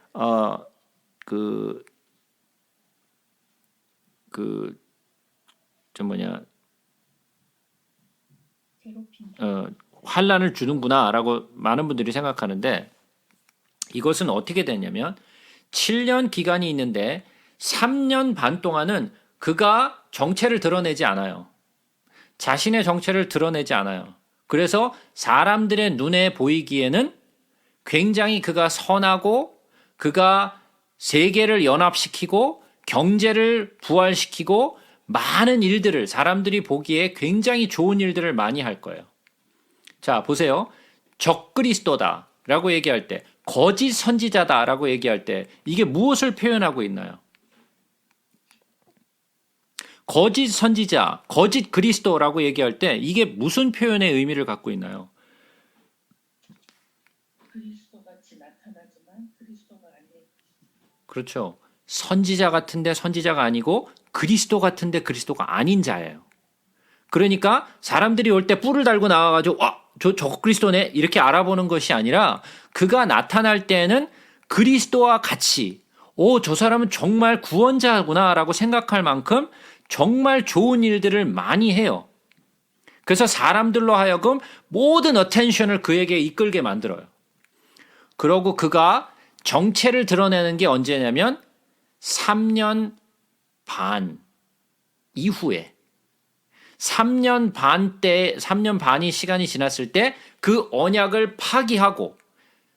환란을 주는구나라고 많은 분들이 생각하는데 이것은 어떻게 되냐면 7년 기간이 있는데 3년 반 동안은 그가 정체를 드러내지 않아요. 자신의 정체를 드러내지 않아요. 그래서 사람들의 눈에 보이기에는 굉장히 그가 선하고 그가 세계를 연합시키고 경제를 부활시키고 많은 일들을 사람들이 보기에 굉장히 좋은 일들을 많이 할 거예요. 자, 보세요. 적그리스도다라고 얘기할 때 거짓 선지자다라고 얘기할 때 이게 무엇을 표현하고 있나요? 거짓 선지자, 거짓 그리스도라고 얘기할 때 이게 무슨 표현의 의미를 갖고 있나요? 그리스도같이 나타나지만 그리스도가 아닌. 그렇죠. 선지자 같은데 선지자가 아니고 그리스도 같은데 그리스도가 아닌 자예요. 그러니까 사람들이 올 때 뿔을 달고 나와가지고 저 그리스도네 이렇게 알아보는 것이 아니라 그가 나타날 때는 그리스도와 같이 저 사람은 정말 구원자구나라고 생각할 만큼 정말 좋은 일들을 많이 해요. 그래서 사람들로 하여금 모든 어텐션을 그에게 이끌게 만들어요. 그러고 그가 정체를 드러내는 게 언제냐면 3년 반 이후에 3년 반이 시간이 지났을 때 그 언약을 파기하고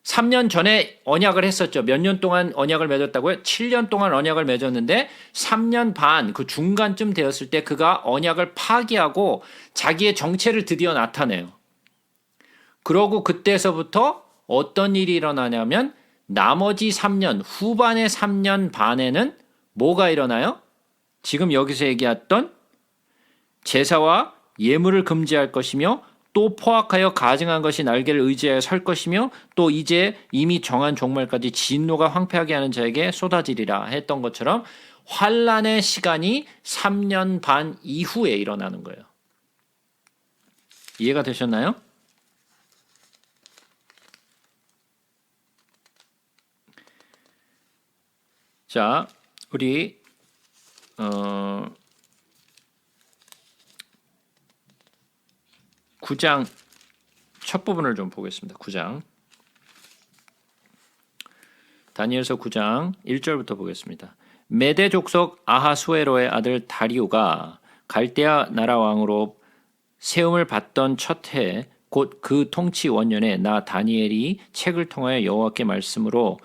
3년 전에 언약을 했었죠. 몇 년 동안 언약을 맺었다고요? 7년 동안 언약을 맺었는데 3년 반 그 중간쯤 되었을 때 그가 언약을 파기하고 자기의 정체를 드디어 나타내요. 그러고 그때서부터 어떤 일이 일어나냐면 나머지 3년, 후반의 3년 반에는 뭐가 일어나요? 지금 여기서 얘기했던 제사와 예물을 금지할 것이며 또 포악하여 가증한 것이 날개를 의지하여 설 것이며 또 이제 이미 정한 종말까지 진노가 황폐하게 하는 자에게 쏟아지리라 했던 것처럼 환란의 시간이 3년 반 이후에 일어나는 거예요. 이해가 되셨나요? 자, 우리 9장 첫 부분을 좀 보겠습니다. 9장 다니엘서 9장 1절부터 보겠습니다. 메대 족속 아하수에로의 아들 다리오가 갈대아 나라 왕으로 세움을 받던 첫 해 곧 그 통치 원년에 나 다니엘이 책을 통하여 여호와께 말씀으로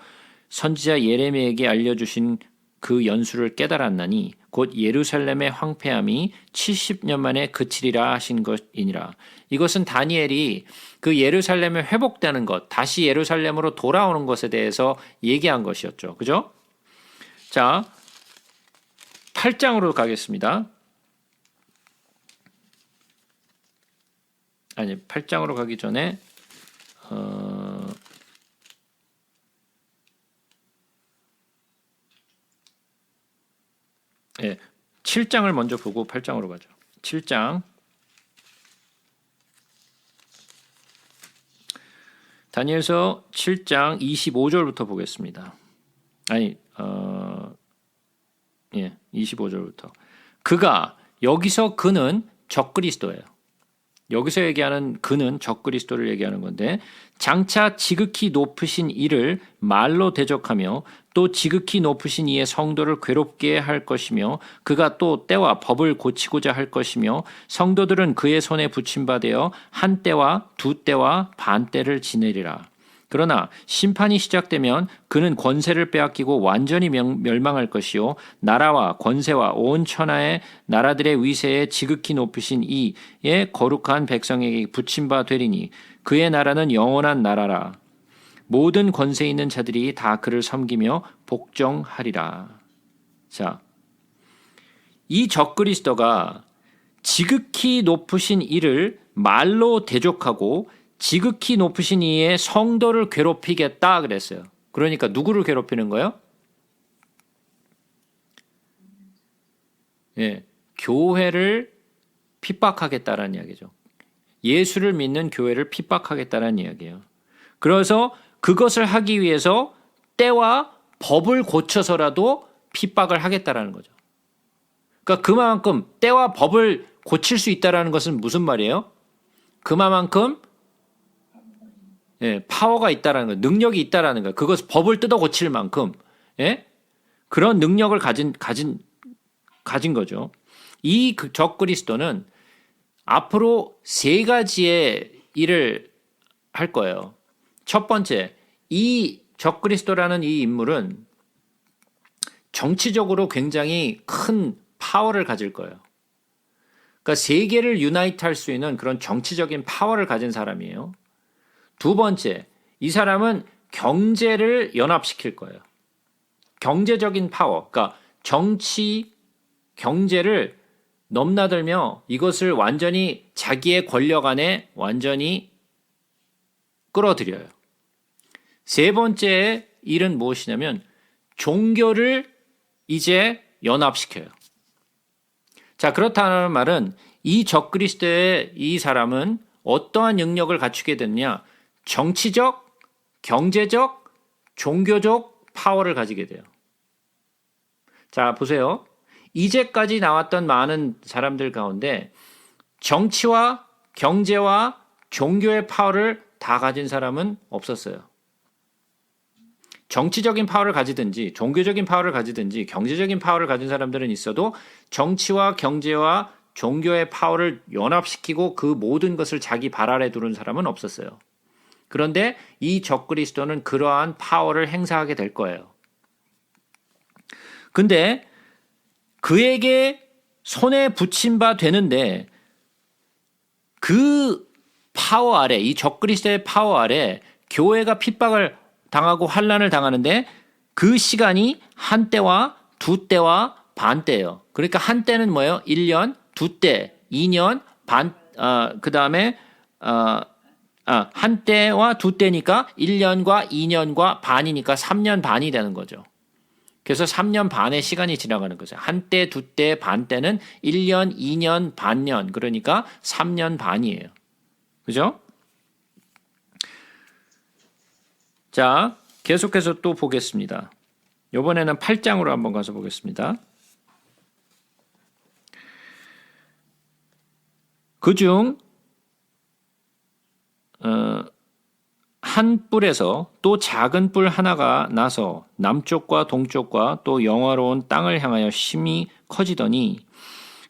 선지자 예레미야에게 알려주신 그 연수를 깨달았나니 곧 예루살렘의 황폐함이 70년 만에 그치리라 하신 것이니라. 이것은 다니엘이 그 예루살렘에 회복되는 것, 다시 예루살렘으로 돌아오는 것에 대해서 얘기한 것이었죠. 그죠? 자, 8장으로 가겠습니다. 아니, 8장으로 가기 전에 7장을 먼저 보고 8장으로 가죠. 7장. 다니엘서 7장 25절부터 보겠습니다. 25절부터. 여기서 그는 적그리스도예요. 여기서 얘기하는 그는 적그리스도를 얘기하는 건데 장차 지극히 높으신 이를 말로 대적하며 또 지극히 높으신 이의 성도를 괴롭게 할 것이며 그가 또 때와 법을 고치고자 할 것이며 성도들은 그의 손에 붙임받아 한 때와 두 때와 반 때를 지내리라. 그러나 심판이 시작되면 그는 권세를 빼앗기고 완전히 멸망할 것이요 나라와 권세와 온 천하의 나라들의 위세에 지극히 높으신 이의 거룩한 백성에게 붙임바 되리니 그의 나라는 영원한 나라라. 모든 권세 있는 자들이 다 그를 섬기며 복종하리라. 자, 이 적그리스도가 지극히 높으신 이를 말로 대적하고 지극히 높으신 이의 성도를 괴롭히겠다 그랬어요. 그러니까 누구를 괴롭히는 거예요? 교회를 핍박하겠다라는 이야기죠. 예수를 믿는 교회를 핍박하겠다라는 이야기예요. 그래서 그것을 하기 위해서 때와 법을 고쳐서라도 핍박을 하겠다라는 거죠. 그러니까 그만큼 때와 법을 고칠 수 있다라는 것은 무슨 말이에요? 그만큼 파워가 있다라는 거예요. 능력이 있다라는 거예요. 그것을 법을 뜯어 고칠 만큼 그런 능력을 가진 거죠. 이 적그리스도는 앞으로 세 가지의 일을 할 거예요. 첫 번째, 이 적그리스도라는 이 인물은 정치적으로 굉장히 큰 파워를 가질 거예요. 그러니까 세계를 유나이트할 수 있는 그런 정치적인 파워를 가진 사람이에요. 두 번째, 이 사람은 경제를 연합시킬 거예요. 경제적인 파워, 그러니까 정치, 경제를 넘나들며 이것을 완전히 자기의 권력 안에 완전히 끌어들여요. 세 번째 일은 무엇이냐면 종교를 이제 연합시켜요. 자, 그렇다는 말은 이 적그리스도의 이 사람은 어떠한 능력을 갖추게 됐냐? 정치적, 경제적, 종교적 파워를 가지게 돼요. 자, 보세요. 이제까지 나왔던 많은 사람들 가운데 정치와 경제와 종교의 파워를 다 가진 사람은 없었어요. 정치적인 파워를 가지든지 종교적인 파워를 가지든지 경제적인 파워를 가진 사람들은 있어도 정치와 경제와 종교의 파워를 연합시키고 그 모든 것을 자기 발 아래 두는 사람은 없었어요. 그런데 이 적그리스도는 그러한 파워를 행사하게 될 거예요. 근데 그에게 손에 붙임 바 되는데 그 파워 아래, 이 적그리스도의 파워 아래 교회가 핍박을 당하고 환난을 당하는데 그 시간이 한 때와 두 때와 반 때예요. 그러니까 한 때는 뭐예요? 1년, 두 때, 2년, 반, 그 다음에 한 때와 두 때니까 1년과 2년과 반이니까 3년 반이 되는 거죠. 그래서 3년 반의 시간이 지나가는 거죠. 한 때, 두 때, 반 때는 1년, 2년, 반년, 그러니까 3년 반이에요. 그죠? 자, 계속해서 또 보겠습니다. 이번에는 8장으로 한번 가서 보겠습니다. 그중 한 뿔에서 또 작은 뿔 하나가 나서 남쪽과 동쪽과 또 영화로운 땅을 향하여 심히 커지더니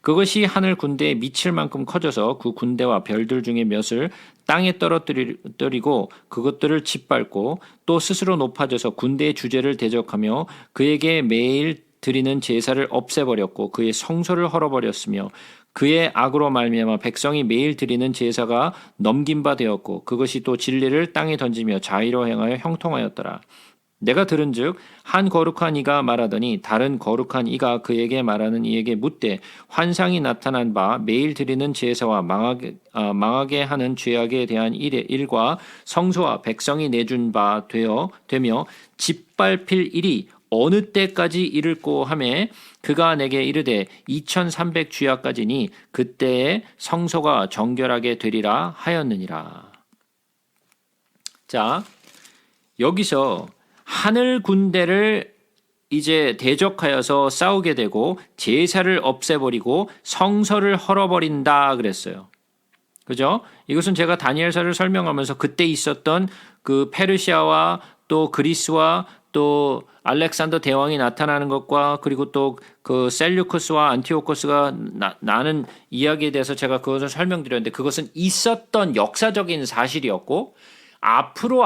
그것이 하늘 군대에 미칠 만큼 커져서 그 군대와 별들 중에 몇을 땅에 떨어뜨리고 그것들을 짓밟고 또 스스로 높아져서 군대의 주제를 대적하며 그에게 매일 드리는 제사를 없애버렸고 그의 성소를 헐어버렸으며 그의 악으로 말미암아 백성이 매일 드리는 제사가 넘긴 바 되었고 그것이 또 진리를 땅에 던지며 자의로 행하여 형통하였더라. 내가 들은즉 한 거룩한 이가 말하더니 다른 거룩한 이가 그에게 말하는 이에게 묻되 환상이 나타난 바 매일 드리는 제사와 망하게 하는 죄악에 대한 일과 성소와 백성이 내준 바 되며 짓밟힐 일이 어느 때까지 이를꼬 하매 그가 내게 이르되 2300 주야까지니 그때에 성소가 정결하게 되리라 하였느니라. 자, 여기서 하늘 군대를 이제 대적하여서 싸우게 되고 제사를 없애버리고 성서를 헐어버린다 그랬어요. 그죠? 이것은 제가 다니엘서를 설명하면서 그때 있었던 그 페르시아와 또 그리스와 또 알렉산더 대왕이 나타나는 것과 그리고 또 그 셀류쿠스와 안티오코스가 나는 이야기에 대해서 제가 그것을 설명드렸는데 그것은 있었던 역사적인 사실이었고 앞으로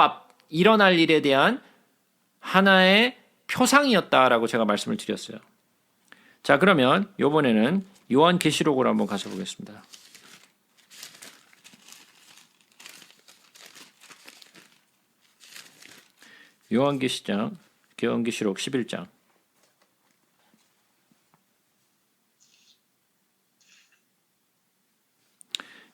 일어날 일에 대한 하나의 표상이었다라고 제가 말씀을 드렸어요. 자, 그러면 이번에는 요한계시록으로 한번 가서 보겠습니다. 요한계시록 11장.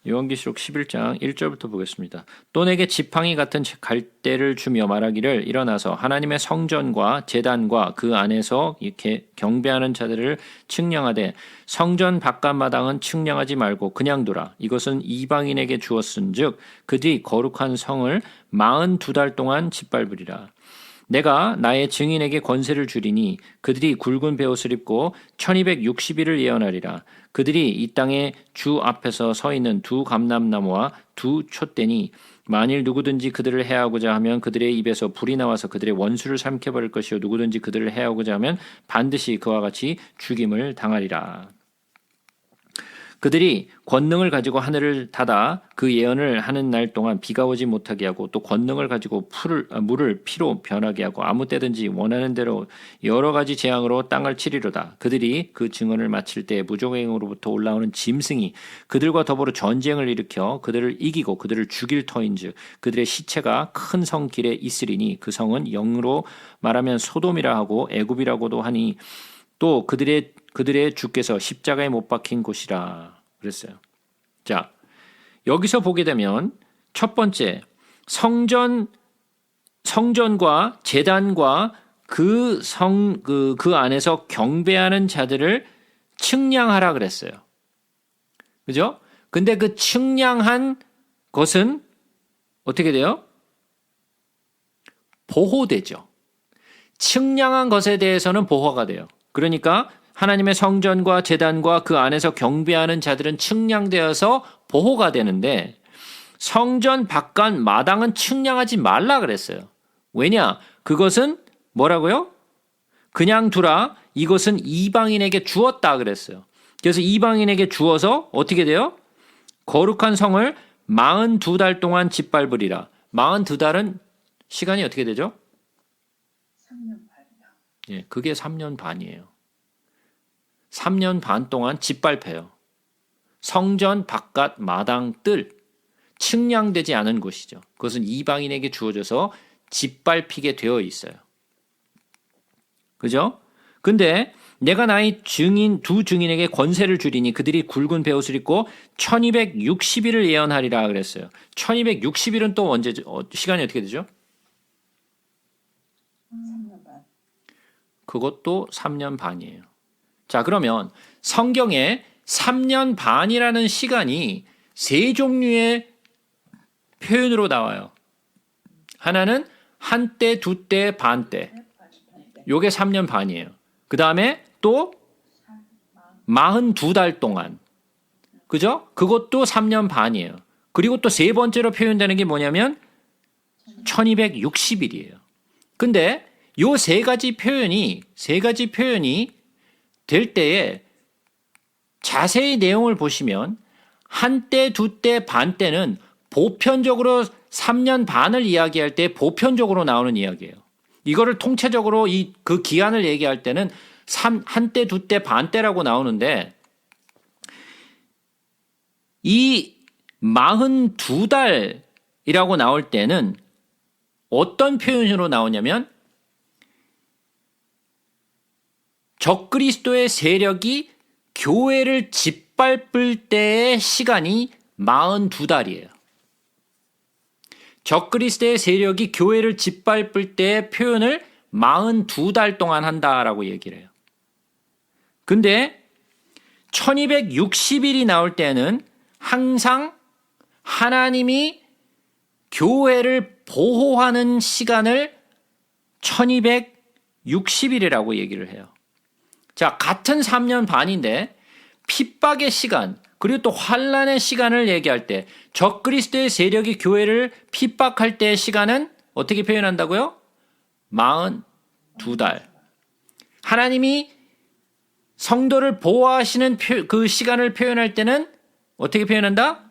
요한계시록 11장 1절부터 보겠습니다. 또 내게 지팡이 같은 갈대를 주며 말하기를 일어나서 하나님의 성전과 제단과 그 안에서 이렇게 경배하는 자들을 측량하되 성전 바깥마당은 측량하지 말고 그냥 두라. 이것은 이방인에게 주었은즉 그들이 거룩한 성을 42달 동안 짓밟으리라. 내가 나의 증인에게 권세를 주리니 그들이 굵은 베옷을 입고 1260일을 예언하리라. 그들이 이 땅에 주 앞에서 서 있는 두 감람나무와 두 촛대니 만일 누구든지 그들을 해하고자 하면 그들의 입에서 불이 나와서 그들의 원수를 삼켜버릴 것이요 누구든지 그들을 해하고자 하면 반드시 그와 같이 죽임을 당하리라. 그들이 권능을 가지고 하늘을 닫아 그 예언을 하는 날 동안 비가 오지 못하게 하고 또 권능을 가지고 물을 피로 변하게 하고 아무 때든지 원하는 대로 여러 가지 재앙으로 땅을 치리로다. 그들이 그 증언을 마칠 때 무적행으로부터 올라오는 짐승이 그들과 더불어 전쟁을 일으켜 그들을 이기고 그들을 죽일 터인즉 그들의 시체가 큰 성 길에 있으리니 그 성은 영으로 말하면 소돔이라 하고 애굽이라고도 하니 또 그들의 주께서 십자가에 못 박힌 곳이라 그랬어요. 자, 여기서 보게 되면 첫 번째 성전과 제단과 그 안에서 경배하는 자들을 측량하라 그랬어요. 그죠? 근데 그 측량한 것은 어떻게 돼요? 보호되죠. 측량한 것에 대해서는 보호가 돼요. 그러니까 하나님의 성전과 제단과 그 안에서 경배하는 자들은 측량되어서 보호가 되는데 성전 바깥 마당은 측량하지 말라 그랬어요. 왜냐? 그것은 뭐라고요? 그냥 두라. 이것은 이방인에게 주었다 그랬어요. 그래서 이방인에게 주어서 어떻게 돼요? 거룩한 성을 42달 동안 짓밟으리라. 42달은 시간이 어떻게 되죠? 3년 반이요. 예, 그게 3년 반이에요. 3년 반 동안 짓밟혀요. 성전 바깥 마당 뜰 측량되지 않은 곳이죠. 그것은 이방인에게 주어져서 짓밟히게 되어 있어요. 그죠? 근데 내가 나의 두 증인에게 권세를 주리니 그들이 굵은 베옷을 입고 1260일을 예언하리라 그랬어요. 1260일은 또 언제 시간이 어떻게 되죠? 3년 반. 그것도 3년 반이에요. 자, 그러면 성경에 3년 반이라는 시간이 세 종류의 표현으로 나와요. 하나는 한때, 두때, 반때. 요게 3년 반이에요. 그 다음에 또 42달 동안. 그죠? 그것도 3년 반이에요. 그리고 또 세 번째로 표현되는 게 뭐냐면 1260일이에요. 근데 요 세 가지 표현이 될 때에 자세히 내용을 보시면 한때, 두때, 반때는 보편적으로 3년 반을 이야기할 때 보편적으로 나오는 이야기예요. 이거를 통체적으로 그 기간을 얘기할 때는 한때, 두때, 반때라고 나오는데 이 42달이라고 나올 때는 어떤 표현으로 나오냐면 적그리스도의 세력이 교회를 짓밟을 때의 시간이 42달이에요. 적그리스도의 세력이 교회를 짓밟을 때의 표현을 42달 동안 한다라고 얘기를 해요. 근데 1260일이 나올 때는 항상 하나님이 교회를 보호하는 시간을 1260일이라고 얘기를 해요. 자, 같은 3년 반인데 핍박의 시간 그리고 또 환란의 시간을 얘기할 때 적그리스도의 세력이 교회를 핍박할 때의 시간은 어떻게 표현한다고요? 42달. 하나님이 성도를 보호하시는 그 시간을 표현할 때는 어떻게 표현한다?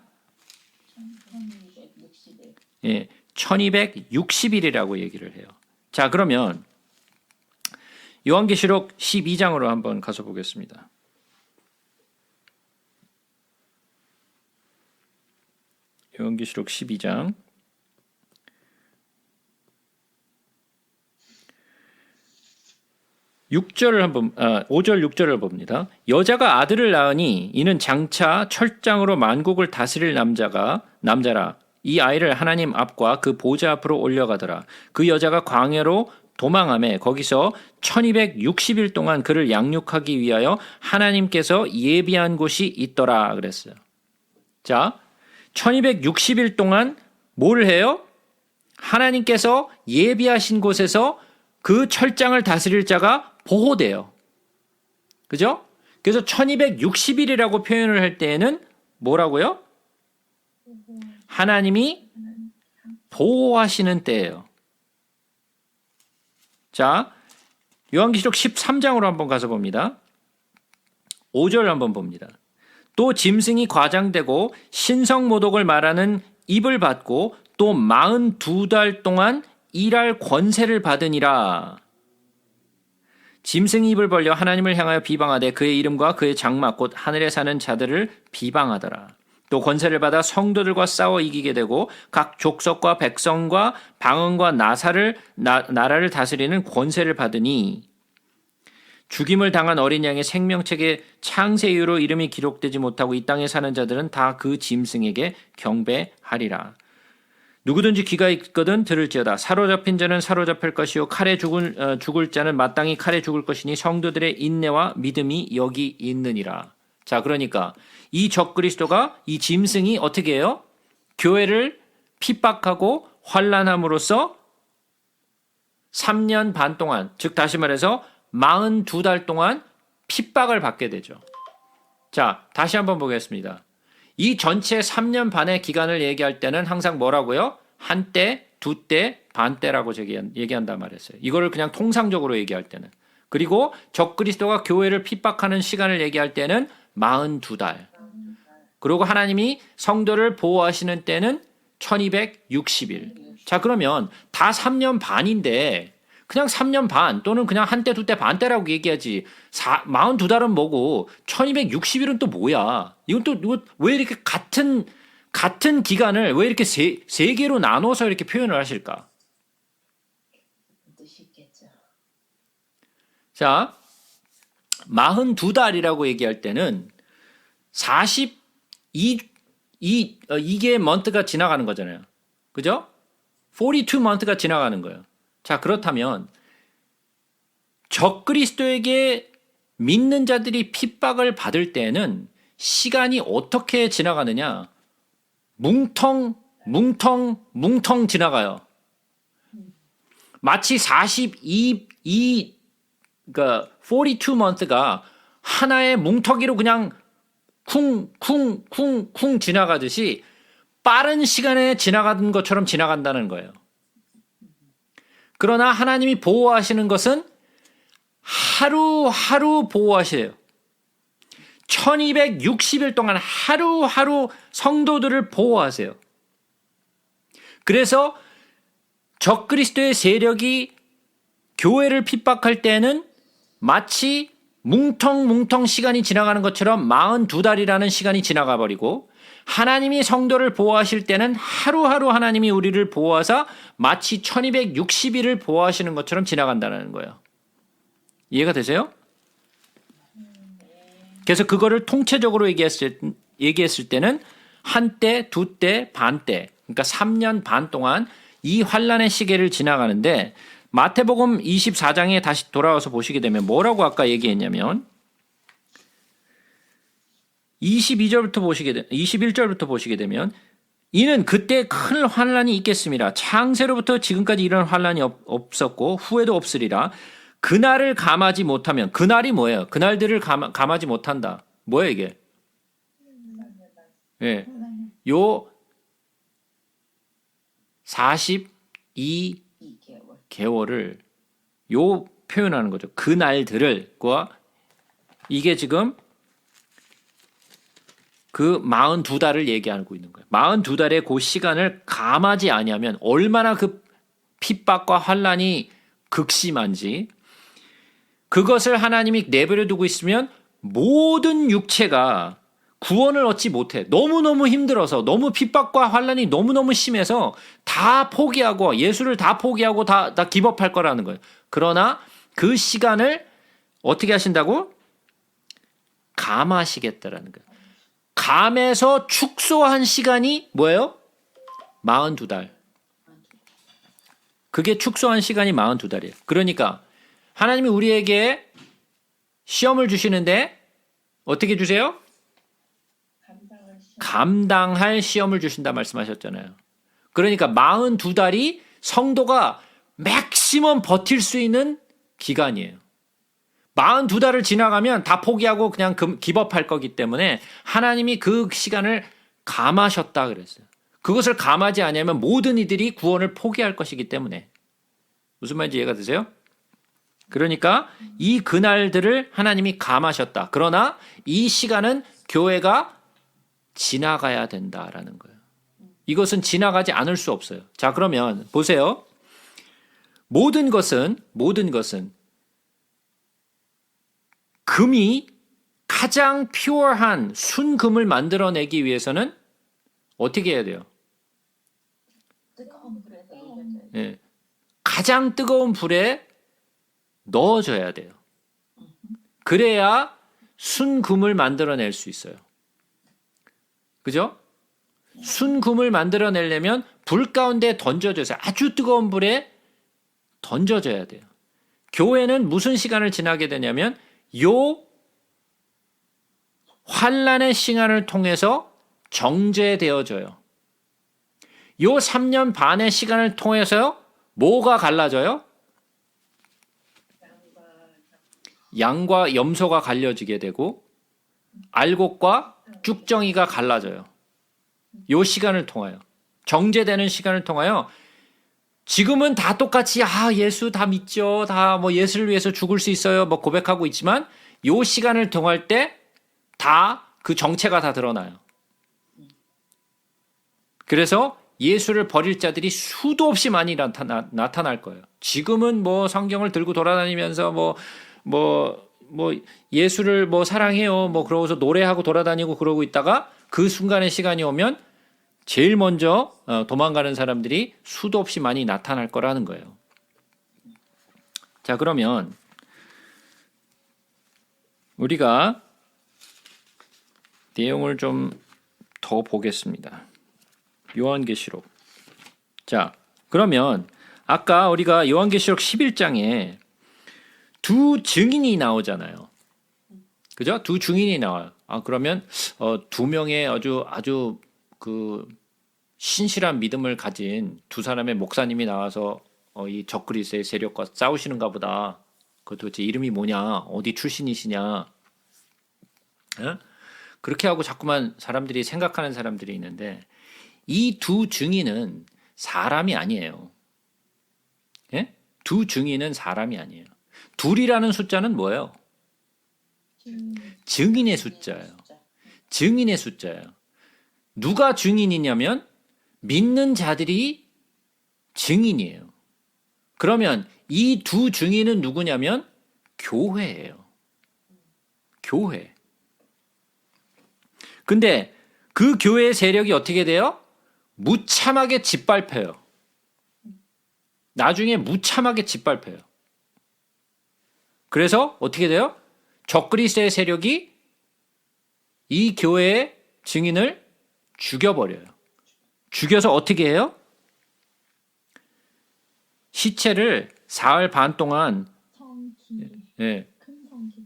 1260일. 예, 1260일이라고 얘기를 해요. 자, 그러면 요한계시록 12장으로 한번 가서 보겠습니다. 요한계시록 12장 5절 6절을 봅니다. 여자가 아들을 낳으니 이는 장차 철장으로 만국을 다스릴 남자라. 이 아이를 하나님 앞과 그 보좌 앞으로 올려가더라. 그 여자가 광야로 도망하며 거기서 1260일 동안 그를 양육하기 위하여 하나님께서 예비한 곳이 있더라 그랬어요. 자, 1260일 동안 뭘 해요? 하나님께서 예비하신 곳에서 그 철장을 다스릴 자가 보호돼요. 그죠? 그래서 1260일이라고 표현을 할 때에는 뭐라고요? 하나님이 보호하시는 때예요. 자, 요한계시록 13장으로 한번 가서 봅니다. 5절 한번 봅니다. 또 짐승이 과장되고 신성모독을 말하는 입을 받고 또 42달 동안 일할 권세를 받으니라. 짐승이 입을 벌려 하나님을 향하여 비방하되 그의 이름과 그의 장막 곧 하늘에 사는 자들을 비방하더라. 또 권세를 받아 성도들과 싸워 이기게 되고 각 족속과 백성과 방언과 나라를 다스리는 권세를 받으니 죽임을 당한 어린 양의 생명책에 창세 이후로 이름이 기록되지 못하고 이 땅에 사는 자들은 다 그 짐승에게 경배하리라. 누구든지 귀가 있거든 들을지어다. 사로잡힌 자는 사로잡힐 것이요 칼에 죽을 자는 마땅히 칼에 죽을 것이니 성도들의 인내와 믿음이 여기 있느니라. 자, 그러니까 이 적그리스도가 이 짐승이 어떻게 해요? 교회를 핍박하고 환난함으로써 3년 반 동안, 즉 다시 말해서 42달 동안 핍박을 받게 되죠. 자, 다시 한번 보겠습니다. 이 전체 3년 반의 기간을 얘기할 때는 항상 뭐라고요? 한때, 두때, 반때라고 얘기한단 말이었어요. 이거를 그냥 통상적으로 얘기할 때는. 그리고 적그리스도가 교회를 핍박하는 시간을 얘기할 때는 42달. 그리고 하나님이 성도를 보호하시는 때는 1260일. 자, 그러면 다 3년 반인데 그냥 3년 반 또는 그냥 한때, 두때, 반때라고 얘기하지. 42달은 뭐고 1260일은 또 뭐야? 이건 또 왜 이렇게 같은 기간을 왜 이렇게 세 개로 나눠서 이렇게 표현을 하실까? 뜻이 있겠죠. 자, 42달이라고 얘기할 때는 2개 먼트가 지나가는 거잖아요. 그죠? 42 먼트가 지나가는 거예요. 자, 그렇다면 적그리스도에게 믿는 자들이 핍박을 받을 때는 시간이 어떻게 지나가느냐? 뭉텅 지나가요. 마치 42 month가 하나의 뭉텅이로 그냥 쿵 지나가듯이 빠른 시간에 지나가는 것처럼 지나간다는 거예요. 그러나 하나님이 보호하시는 것은 하루하루 보호하세요. 1260일 동안 하루하루 성도들을 보호하세요. 그래서 적그리스도의 세력이 교회를 핍박할 때는 마치 뭉텅뭉텅 시간이 지나가는 것처럼 42달이라는 시간이 지나가 버리고, 하나님이 성도를 보호하실 때는 하루하루 하나님이 우리를 보호하사 마치 1260일을 보호하시는 것처럼 지나간다는 거예요. 이해가 되세요? 그래서 그거를 통체적으로 얘기했을 때는 한때, 두때, 반때, 그러니까 3년 반 동안 이 환란의 시계를 지나가는데, 마태복음 24장에 다시 돌아와서 보시게 되면 뭐라고 아까 얘기했냐면 21절부터 보시게 되면 이는 그때 큰 환란이 있겠습니다. 창세로부터 지금까지 이런 환란이 없었고 후에도 없으리라. 그날을 감하지 못하면, 그날이 뭐예요? 그날들을 감하지 못한다. 뭐예요 이게? 예. 요 42개월을 요 표현하는 거죠. 그날들을과 이게 지금 그 42달을 얘기하고 있는 거예요. 42달의 그 시간을 감하지 아니하면 얼마나 그 핍박과 환란이 극심한지, 그것을 하나님이 내버려 두고 있으면 모든 육체가 구원을 얻지 못해. 너무너무 힘들어서, 너무 핍박과 환란이 너무너무 심해서 다 포기하고, 예수를 다 포기하고 다 기법할 거라는 거예요. 그러나 그 시간을 어떻게 하신다고? 감하시겠다라는 거예요. 감에서 축소한 시간이 뭐예요? 42달. 그게 축소한 시간이 42달이에요. 그러니까 하나님이 우리에게 시험을 주시는데 어떻게 주세요? 감당할 시험을 주신다 말씀하셨잖아요. 그러니까 42달이 성도가 맥시멈 버틸 수 있는 기간이에요. 42달을 지나가면 다 포기하고 그냥 기법할 거기 때문에 하나님이 그 시간을 감하셨다 그랬어요. 그것을 감하지 않으면 모든 이들이 구원을 포기할 것이기 때문에. 무슨 말인지 이해가 되세요? 그러니까 이 그날들을 하나님이 감하셨다. 그러나 이 시간은 교회가 지나가야 된다라는 거예요. 이것은 지나가지 않을 수 없어요. 자, 그러면 보세요. 모든 것은 금이 가장 퓨어한 순금을 만들어내기 위해서는 어떻게 해야 돼요? 뜨거운 불에서 녹여져야 돼. 예, 가장 뜨거운 불에 넣어줘야 돼요. 그래야 순금을 만들어낼 수 있어요. 그죠? 순금을 만들어내려면 불 가운데 던져줘서 아주 뜨거운 불에 던져줘야 돼요. 교회는 무슨 시간을 지나게 되냐면 요 환란의 시간을 통해서 정죄되어져요. 요 3년 반의 시간을 통해서 뭐가 갈라져요? 양과 염소가 갈려지게 되고 알곡과 쭉정이가 갈라져요. 요 시간을 통하여, 정죄되는 시간을 통하여 지금은 다 똑같이 예수 다 믿죠. 다 뭐 예수를 위해서 죽을 수 있어요. 뭐 고백하고 있지만 요 시간을 통할 때 다 그 정체가 다 드러나요. 그래서 예수를 버릴 자들이 수도 없이 많이 나타날 거예요. 지금은 뭐 성경을 들고 돌아다니면서 뭐 예수를 뭐 사랑해요. 뭐 그러고서 노래하고 돌아다니고 그러고 있다가 그 순간의 시간이 오면 제일 먼저 도망가는 사람들이 수도 없이 많이 나타날 거라는 거예요. 자, 그러면 우리가 내용을 좀 더 보겠습니다. 요한계시록. 자, 그러면 아까 우리가 요한계시록 11장에 두 증인이 나오잖아요. 그죠? 두 증인이 나와요. 그러면 두 명의 아주 그 신실한 믿음을 가진 두 사람의 목사님이 나와서 이 적그리스도의 세력과 싸우시는가 보다. 그 도대체 이름이 뭐냐? 어디 출신이시냐? 에? 그렇게 하고 자꾸만 사람들이 생각하는 사람들이 있는데 이 두 증인은 사람이 아니에요. 예? 두 증인은 사람이 아니에요. 둘이라는 숫자는 뭐예요? 증인의 숫자예요. 증인의 숫자예요. 누가 증인이냐면 믿는 자들이 증인이에요. 그러면 이 두 증인은 누구냐면 교회예요. 교회. 근데 그 교회의 세력이 어떻게 돼요? 무참하게 짓밟혀요. 나중에 무참하게 짓밟혀요. 그래서 어떻게 돼요? 적그리스도의 세력이 이 교회의 증인을 죽여버려요. 죽여서 어떻게 해요? 시체를 사흘 반 동안 성기. 예, 큰 성기.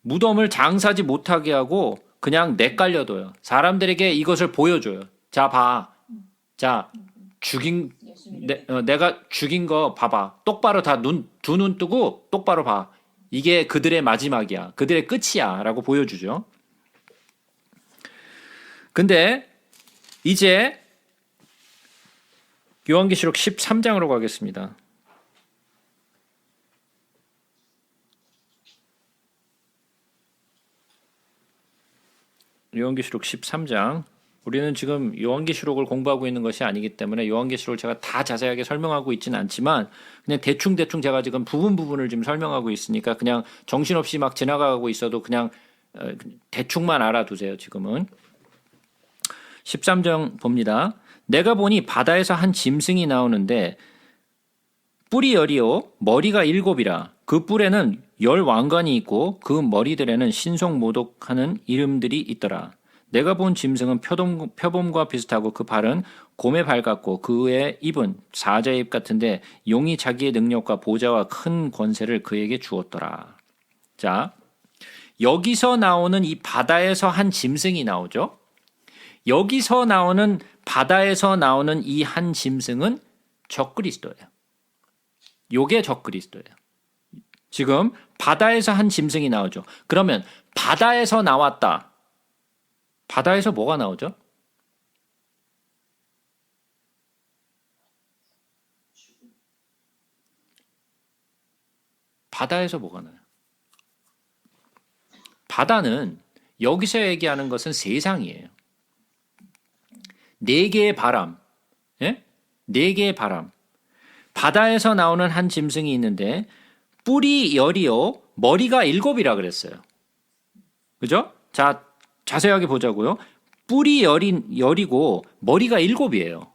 무덤을 장사지 못하게 하고 그냥 내깔려둬요. 사람들에게 이것을 보여줘요. 자, 봐. 자, 내가 죽인 거 봐봐. 똑바로 다 두 눈 뜨고 똑바로 봐. 이게 그들의 마지막이야. 그들의 끝이야. 라고 보여주죠. 근데 이제 요한계시록 13장으로 가겠습니다. 요한계시록 13장. 우리는 지금 요한계시록을 공부하고 있는 것이 아니기 때문에 요한계시록을 제가 다 자세하게 설명하고 있지는 않지만 그냥 대충 제가 지금 부분을 지금 설명하고 있으니까 그냥 정신없이 막 지나가고 있어도 그냥 대충만 알아두세요. 지금은 13장 봅니다. 내가 보니 바다에서 한 짐승이 나오는데 뿔이 10이요 머리가 7이라 그 뿔에는 10 왕관이 있고 그 머리들에는 신속모독하는 이름들이 있더라. 내가 본 짐승은 표범과 비슷하고 그 발은 곰의 발 같고 그의 입은 사자의 입 같은데 용이 자기의 능력과 보좌와 큰 권세를 그에게 주었더라. 자, 여기서 나오는 이 바다에서 한 짐승이 나오죠. 여기서 나오는 바다에서 나오는 이 한 짐승은 적그리스도예요. 요게 적그리스도예요. 지금 바다에서 한 짐승이 나오죠. 그러면 바다에서 나왔다. 바다에서 뭐가 나오죠? 바다에서 뭐가 나요? 바다는 여기서 얘기하는 것은 세상이에요. 네 개의 바람, 예? 네 개의 바람. 바다에서 나오는 한 짐승이 있는데 뿔이 10이요, 머리가 7이라 그랬어요. 그죠? 자, 자세하게 보자고요. 뿔이 10이고 머리가 7이에요.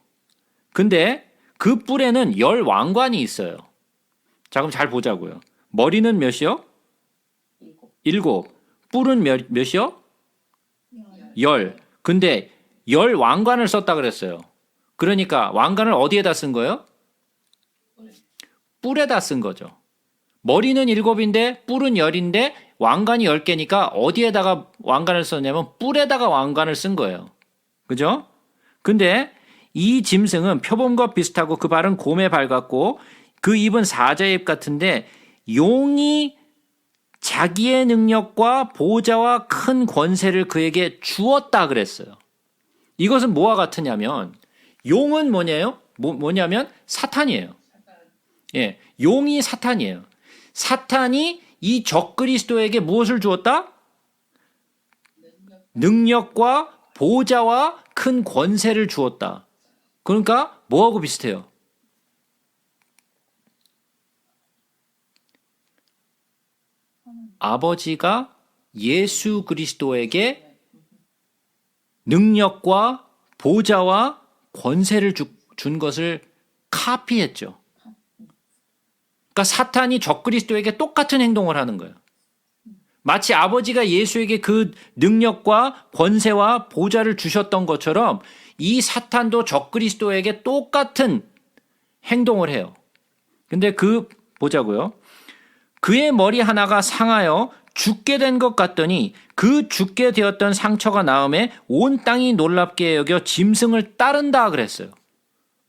근데 그 뿔에는 10 왕관이 있어요. 자, 그럼 잘 보자고요. 머리는 몇이요? 7. 뿔은 몇이요? 10. 근데 10 왕관을 썼다 그랬어요. 그러니까 왕관을 어디에다 쓴 거예요? 뿔에다 쓴 거죠. 머리는 7인데 뿔은 10인데 왕관이 10개니까 어디에다가 왕관을 썼냐면 뿔에다가 왕관을 쓴 거예요. 그죠? 근데 이 짐승은 표범과 비슷하고 그 발은 곰의 발 같고 그 입은 사자의 입 같은데 용이 자기의 능력과 보좌와 큰 권세를 그에게 주었다 그랬어요. 이것은 뭐와 같으냐면 용은 뭐냐면 사탄이에요. 예, 용이 사탄이에요. 사탄이 이 적그리스도에게 무엇을 주었다? 능력과 보좌와 큰 권세를 주었다. 그러니까 뭐하고 비슷해요? 아버지가 예수 그리스도에게 능력과 보좌와 권세를 준 것을 카피했죠. 그러니까 사탄이 적그리스도에게 똑같은 행동을 하는 거예요. 마치 아버지가 예수에게 그 능력과 권세와 보좌를 주셨던 것처럼 이 사탄도 적그리스도에게 똑같은 행동을 해요. 근데 보자고요. 그의 머리 하나가 상하여 죽게 된 것 같더니 그 죽게 되었던 상처가 나음에 온 땅이 놀랍게 여겨 짐승을 따른다 그랬어요.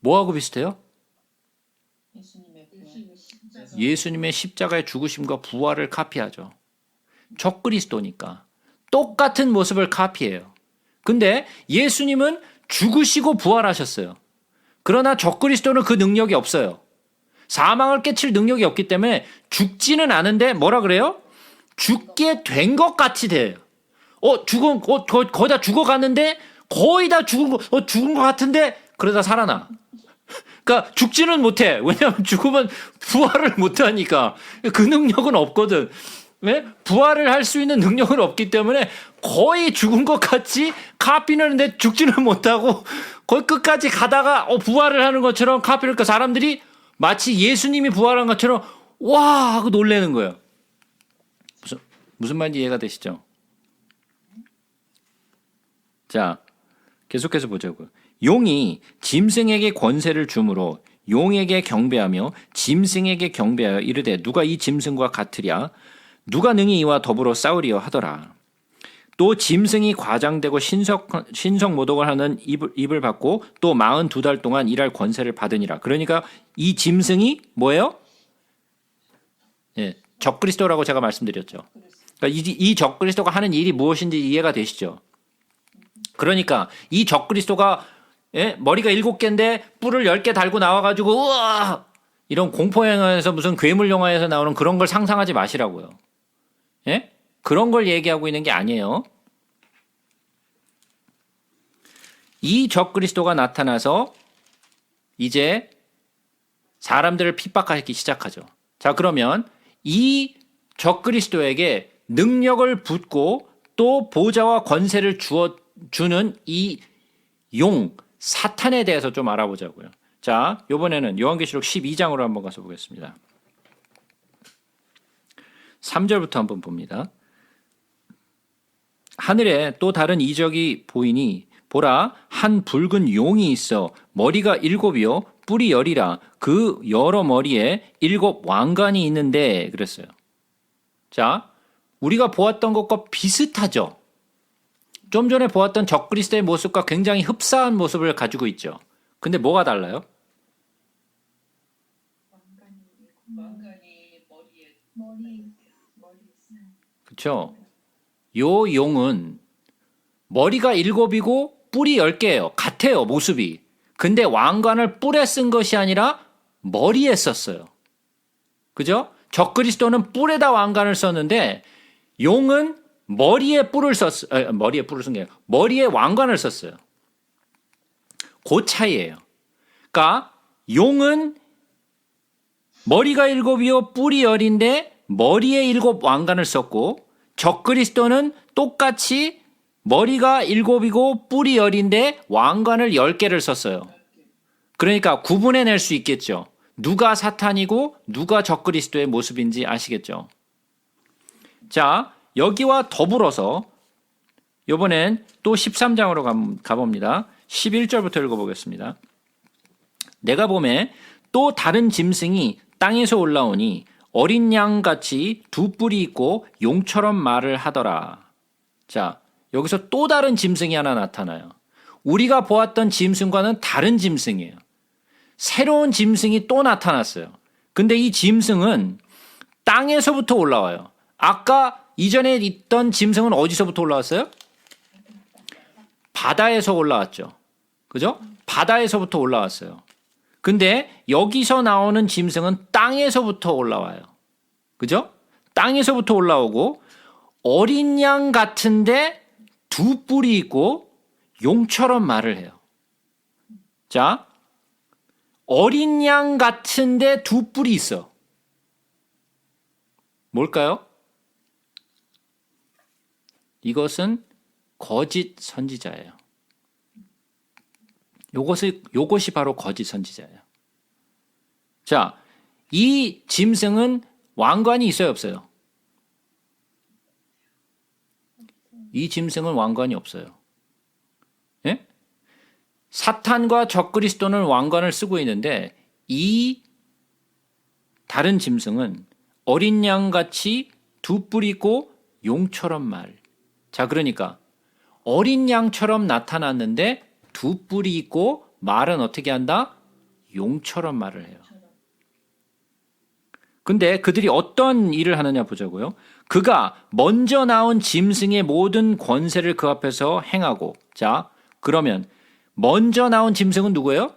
뭐하고 비슷해요? 예수님의 십자가의 죽으심과 부활을 카피하죠. 적그리스도니까. 똑같은 모습을 카피해요. 근데 예수님은 죽으시고 부활하셨어요. 그러나 적그리스도는 그 능력이 없어요. 사망을 깨칠 능력이 없기 때문에 죽지는 않은데 뭐라 그래요? 죽게 된 것 같이 돼요. 거의 다 죽어갔는데 거의 다 죽은 것 같은데 그러다 살아나. 그러니까 죽지는 못해. 왜냐하면 죽으면 부활을 못하니까 그 능력은 없거든. 네? 부활을 할 수 있는 능력은 없기 때문에 거의 죽은 것 같이 카피는 하는데 죽지는 못하고 거의 끝까지 가다가 부활을 하는 것처럼 카피를 하니까 사람들이 마치 예수님이 부활한 것처럼 와 하고 놀라는 거예요. 무슨 말인지 이해가 되시죠? 자, 계속해서 보자고요. 용이 짐승에게 권세를 주므로 용에게 경배하며 짐승에게 경배하여 이르되 누가 이 짐승과 같으랴 누가 능히 이와 더불어 싸우리여 하더라. 또 짐승이 과장되고 신성 모독을 하는 입을 받고 또 42달 동안 일할 권세를 받으니라. 그러니까 이 짐승이 뭐예요? 예, 적그리스도라고 제가 말씀드렸죠. 그러니까 이 적그리스도가 하는 일이 무엇인지 이해가 되시죠? 그러니까 이 적그리스도가 머리가 7개인데 뿔을 10개 달고 나와가지고 우와 이런 공포 영화에서 무슨 괴물 영화에서 나오는 그런 걸 상상하지 마시라고요. 예? 그런 걸 얘기하고 있는 게 아니에요. 이 적그리스도가 나타나서 이제 사람들을 핍박하기 시작하죠. 자, 그러면 이 적그리스도에게 능력을 붓고 또 보좌와 권세를 주는 이 용, 사탄에 대해서 좀 알아보자고요. 자, 이번에는 요한계시록 12장으로 한번 가서 보겠습니다. 3절부터 한번 봅니다. 하늘에 또 다른 이적이 보이니 보라 한 붉은 용이 있어 머리가 7이요 뿔이 10이라 그 여러 머리에 7 왕관이 있는데 그랬어요. 자, 우리가 보았던 것과 비슷하죠. 좀 전에 보았던 적그리스도의 모습과 굉장히 흡사한 모습을 가지고 있죠. 근데 뭐가 달라요? 왕관이 머리 그렇죠? 요 용은 머리가 7이고 뿔이 10개예요. 같아요, 모습이. 근데 왕관을 뿔에 쓴 것이 아니라 머리에 썼어요. 그죠? 적그리스도는 뿔에다 왕관을 썼는데 용은 머리에 뿔을 쓴 게 아니라 머리에 왕관을 썼어요. 그 차이예요. 그러니까 용은 머리가 7이요 뿔이 10인데 머리에 7 왕관을 썼고 적그리스도는 똑같이 머리가 7이고 뿔이 10인데 왕관을 10개를 썼어요. 그러니까 구분해낼 수 있겠죠. 누가 사탄이고 누가 적그리스도의 모습인지 아시겠죠? 자, 여기와 더불어서 이번엔 또 13장으로 가봅니다. 11절부터 읽어보겠습니다. 내가 보매 또 다른 짐승이 땅에서 올라오니 어린 양같이 2뿔이 있고 용처럼 말을 하더라. 자, 여기서 또 다른 짐승이 하나 나타나요. 우리가 보았던 짐승과는 다른 짐승이에요. 새로운 짐승이 또 나타났어요. 근데 이 짐승은 땅에서부터 올라와요. 아까 이전에 있던 짐승은 어디서부터 올라왔어요? 바다에서 올라왔죠. 그죠? 바다에서부터 올라왔어요. 근데 여기서 나오는 짐승은 땅에서부터 올라와요. 그죠? 땅에서부터 올라오고 어린 양 같은데 2뿔이 있고 용처럼 말을 해요. 자, 어린 양 같은데 2뿔이 있어. 뭘까요? 이것은 거짓 선지자예요. 요것이 바로 거짓 선지자예요. 자, 이 짐승은 왕관이 있어요, 없어요? 이 짐승은 왕관이 없어요. 예? 사탄과 적그리스도는 왕관을 쓰고 있는데 이 다른 짐승은 어린 양같이 2뿔이 있고 용처럼 말. 자, 그러니까 어린 양처럼 나타났는데 2뿔이 있고 말은 어떻게 한다? 용처럼 말을 해요. 근데 그들이 어떤 일을 하느냐 보자고요. 그가 먼저 나온 짐승의 모든 권세를 그 앞에서 행하고, 자, 그러면 먼저 나온 짐승은 누구예요?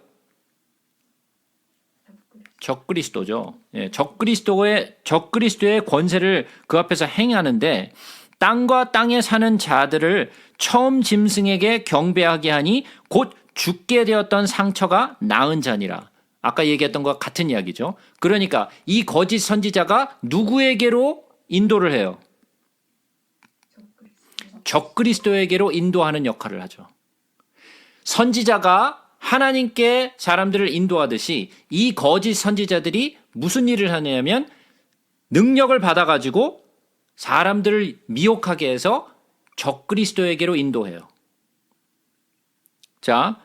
적그리스도죠. 예, 적그리스도의 권세를 그 앞에서 행하는데 땅과 땅에 사는 자들을 처음 짐승에게 경배하게 하니 곧 죽게 되었던 상처가 나은 자니라. 아까 얘기했던 것과 같은 이야기죠. 그러니까 이 거짓 선지자가 누구에게로 인도를 해요? 적그리스도에게로 인도하는 역할을 하죠. 선지자가 하나님께 사람들을 인도하듯이 이 거짓 선지자들이 무슨 일을 하냐면 능력을 받아가지고 사람들을 미혹하게 해서 적그리스도에게로 인도해요. 자,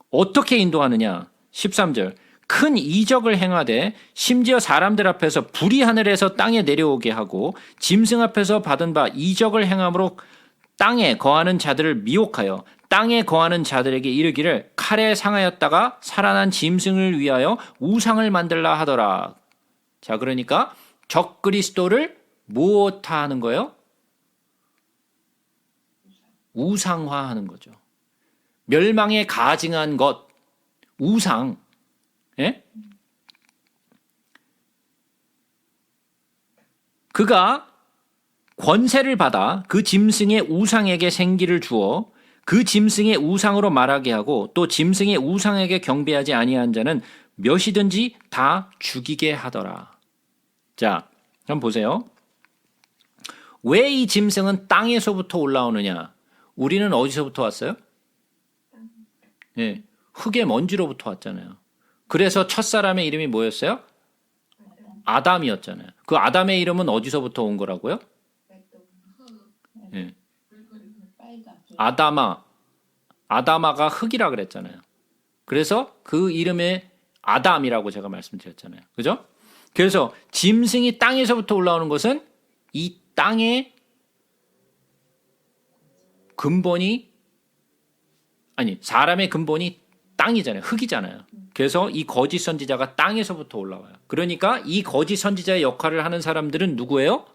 어떻게 인도하느냐? 13절. 큰 이적을 행하되 심지어 사람들 앞에서 불이 하늘에서 땅에 내려오게 하고 짐승 앞에서 받은 바 이적을 행함으로 땅에 거하는 자들을 미혹하여 땅에 거하는 자들에게 이르기를 칼에 상하였다가 살아난 짐승을 위하여 우상을 만들라 하더라. 자, 그러니까 적그리스도를 무엇하는 거예요? 우상화하는 거죠. 멸망에 가증한 것, 우상. 예? 그가 권세를 받아 그 짐승의 우상에게 생기를 주어 그 짐승의 우상으로 말하게 하고 또 짐승의 우상에게 경배하지 아니한 자는 몇이든지 다 죽이게 하더라. 자, 한번 보세요. 왜 이 짐승은 땅에서부터 올라오느냐? 우리는 어디서부터 왔어요? 예, 흙의 먼지로부터 왔잖아요. 그래서 첫사람의 이름이 뭐였어요? 아담이었잖아요. 그 아담의 이름은 어디서부터 온 거라고요? 예. 아다마가 흙이라 그랬잖아요. 그래서 그 이름에 아담이라고 제가 말씀드렸잖아요. 그죠? 그래서 짐승이 땅에서부터 올라오는 것은 이 땅의 근본이 사람의 근본이 땅이잖아요. 흙이잖아요. 그래서 이 거짓 선지자가 땅에서부터 올라와요. 그러니까 이 거짓 선지자의 역할을 하는 사람들은 누구예요?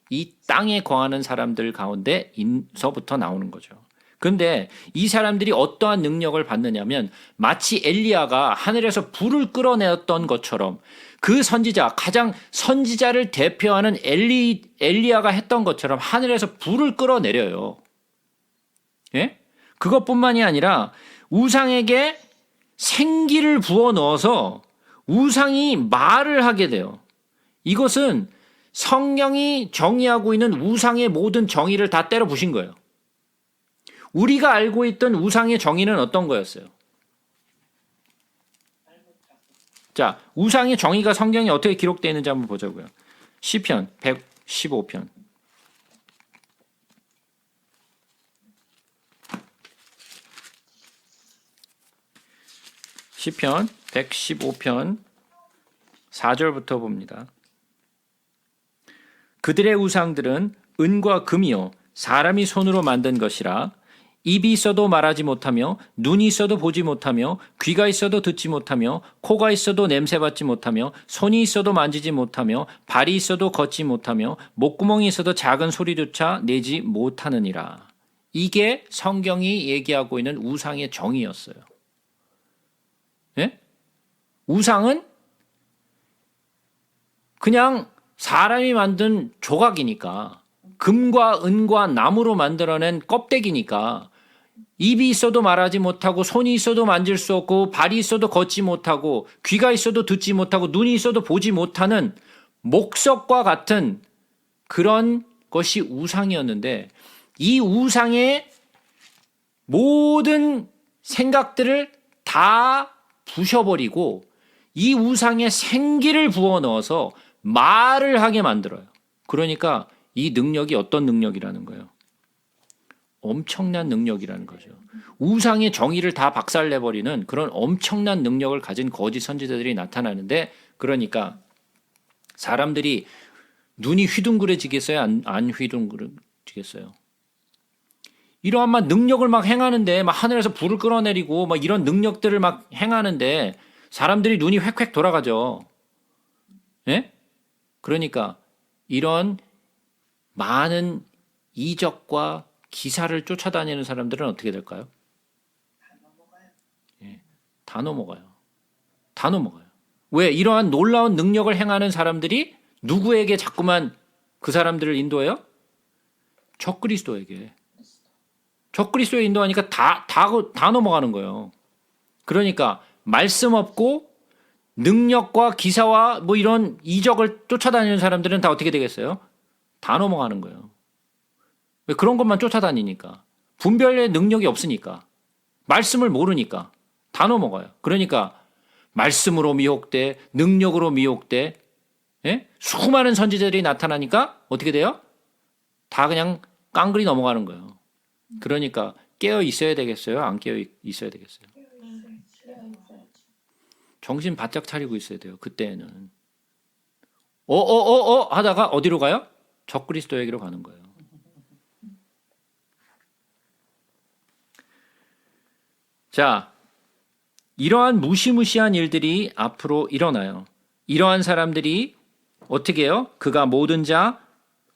이 땅에 거하는 사람들 가운데서부터 나오는 거죠. 그런데 이 사람들이 어떠한 능력을 받느냐면 마치 엘리야가 하늘에서 불을 끌어내었던 것처럼 그 선지자, 가장 선지자를 대표하는 엘리야가 했던 것처럼 하늘에서 불을 끌어내려요. 예? 그것뿐만이 아니라 우상에게 생기를 부어 넣어서 우상이 말을 하게 돼요. 이것은 성경이 정의하고 있는 우상의 모든 정의를 다 때려 부신 거예요. 우리가 알고 있던 우상의 정의는 어떤 거였어요? 자, 우상의 정의가 성경에 어떻게 기록되어 있는지 한번 보자고요. 시편 115편. 시편 115편 4절부터 봅니다. 그들의 우상들은 은과 금이요 사람이 손으로 만든 것이라 입이 있어도 말하지 못하며 눈이 있어도 보지 못하며 귀가 있어도 듣지 못하며 코가 있어도 냄새 맡지 못하며 손이 있어도 만지지 못하며 발이 있어도 걷지 못하며 목구멍이 있어도 작은 소리조차 내지 못하느니라. 이게 성경이 얘기하고 있는 우상의 정의였어요. 예? 우상은 그냥 사람이 만든 조각이니까 금과 은과 나무로 만들어낸 껍데기니까 입이 있어도 말하지 못하고 손이 있어도 만질 수 없고 발이 있어도 걷지 못하고 귀가 있어도 듣지 못하고 눈이 있어도 보지 못하는 목석과 같은 그런 것이 우상이었는데 이 우상의 모든 생각들을 다 부셔버리고 이 우상에 생기를 부어 넣어서 말을 하게 만들어요. 그러니까 이 능력이 어떤 능력이라는 거예요? 엄청난 능력이라는 거죠. 우상의 정의를 다 박살내버리는 그런 엄청난 능력을 가진 거짓 선지자들이 나타나는데 그러니까 사람들이 눈이 휘둥그레지겠어요? 안 휘둥그레지겠어요? 이러한 막 능력을 막 행하는데 막 하늘에서 불을 끌어내리고 막 이런 능력들을 막 행하는데 사람들이 눈이 획획 돌아가죠. 예? 그러니까 이런 많은 이적과 기사를 쫓아다니는 사람들은 어떻게 될까요? 다 넘어가요. 예, 다 넘어가요. 다 넘어가요. 왜? 이러한 놀라운 능력을 행하는 사람들이 누구에게 자꾸만 그 사람들을 인도해요? 적그리스도에게. 적그리스도에 인도하니까 다 넘어가는 거예요. 그러니까 말씀 없고 능력과 기사와 뭐 이런 이적을 쫓아다니는 사람들은 다 어떻게 되겠어요? 다 넘어가는 거예요. 왜? 그런 것만 쫓아다니니까. 분별의 능력이 없으니까. 말씀을 모르니까 다 넘어가요. 그러니까 말씀으로 미혹돼, 능력으로 미혹돼, 예? 수많은 선지자들이 나타나니까 어떻게 돼요? 다 그냥 깡그리 넘어가는 거예요. 그러니까 깨어 있어야 되겠어요? 안 깨어 있어야 되겠어요? 정신 바짝 차리고 있어야 돼요. 그때는 하다가 어디로 가요? 적그리스도에게로 가는 거예요. 자, 이러한 무시무시한 일들이 앞으로 일어나요. 이러한 사람들이 어떻게 해요? 그가 모든 자,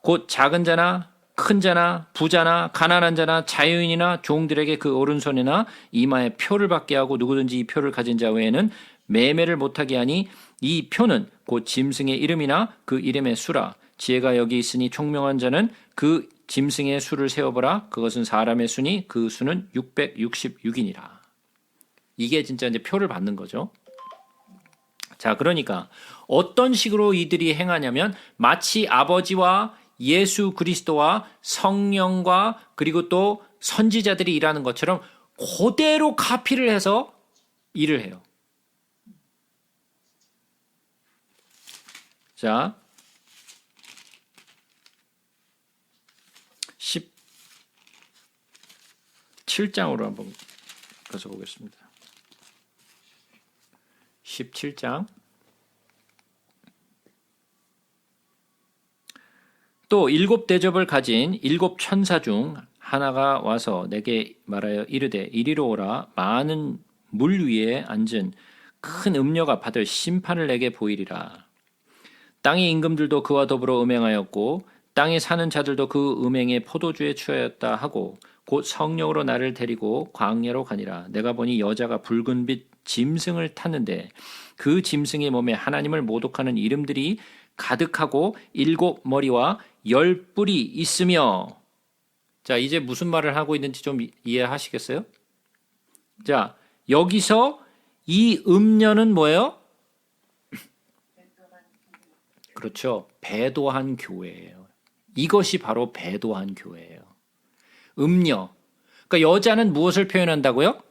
곧 작은 자나 큰 자나 부자나 가난한 자나 자유인이나 종들에게 그 오른손이나 이마에 표를 받게 하고 누구든지 이 표를 가진 자 외에는 매매를 못하게 하니 이 표는 곧 짐승의 이름이나 그 이름의 수라. 지혜가 여기 있으니 총명한 자는 그 짐승의 수를 세어보라. 그것은 사람의 수니 그 수는 666이니라. 이게 진짜 이제 표를 받는 거죠. 자, 그러니까 어떤 식으로 이들이 행하냐면 마치 아버지와 예수 그리스도와 성령과 그리고 또 선지자들이 일하는 것처럼 그대로 카피를 해서 일을 해요. 자, 17장으로 한번 가서 보겠습니다. 17장. 또 7 대접을 가진 7 천사 중 하나가 와서 내게 말하여 이르되 이리로 오라. 많은 물 위에 앉은 큰 음녀가 받을 심판을 내게 보이리라. 땅의 임금들도 그와 더불어 음행하였고 땅에 사는 자들도 그 음행의 포도주에 취하였다 하고 곧 성령으로 나를 데리고 광야로 가니라. 내가 보니 여자가 붉은 빛 짐승을 탔는데 그 짐승의 몸에 하나님을 모독하는 이름들이 가득하고 7 머리와 10 뿔이 있으며. 자, 이제 무슨 말을 하고 있는지 좀 이해하시겠어요? 자, 여기서 이 음녀는 뭐예요? 그렇죠. 배도한 교회예요. 이것이 바로 배도한 교회예요. 음녀. 그러니까 여자는 무엇을 표현한다고요?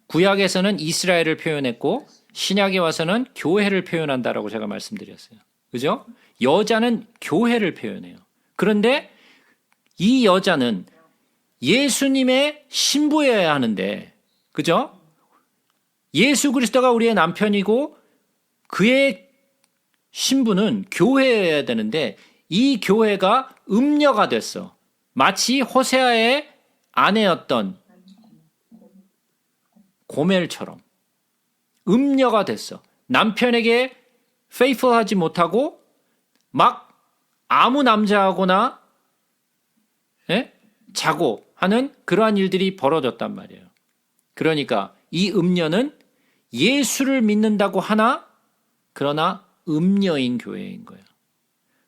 구약에서는 이스라엘을 표현했고 신약에 와서는 교회를 표현한다라고 제가 말씀드렸어요. 그죠? 여자는 교회를 표현해요. 그런데 이 여자는 예수님의 신부여야 하는데, 그죠? 예수 그리스도가 우리의 남편이고 그의 신부는 교회여야 되는데 이 교회가 음녀가 됐어. 마치 호세아의 아내였던 고멜처럼 음녀가 됐어. 남편에게 faithful하지 못하고 막 아무 남자하고나 자고 하는 그러한 일들이 벌어졌단 말이에요. 그러니까 이 음녀는 예수를 믿는다고 하나 그러나 음녀인 교회인 거예요.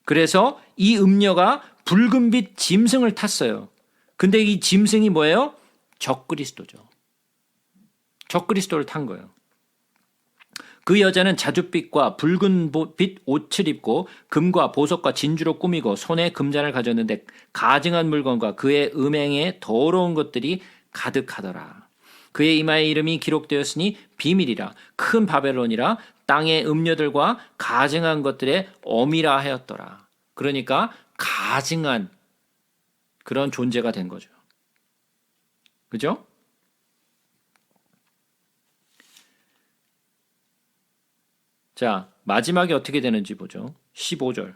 그래서 이 음녀가 붉은빛 짐승을 탔어요. 근데 이 짐승이 뭐예요? 적그리스도죠. 적그리스도를 탄 거예요. 그 여자는 자줏빛과 붉은빛 옷을 입고 금과 보석과 진주로 꾸미고 손에 금잔을 가졌는데 가증한 물건과 그의 음행에 더러운 것들이 가득하더라. 그의 이마에 이름이 기록되었으니 비밀이라 큰 바벨론이라 땅의 음녀들과 가증한 것들의 어미라 하였더라. 그러니까 가증한 그런 존재가 된 거죠. 그죠? 자, 마지막에 어떻게 되는지 보죠. 15절.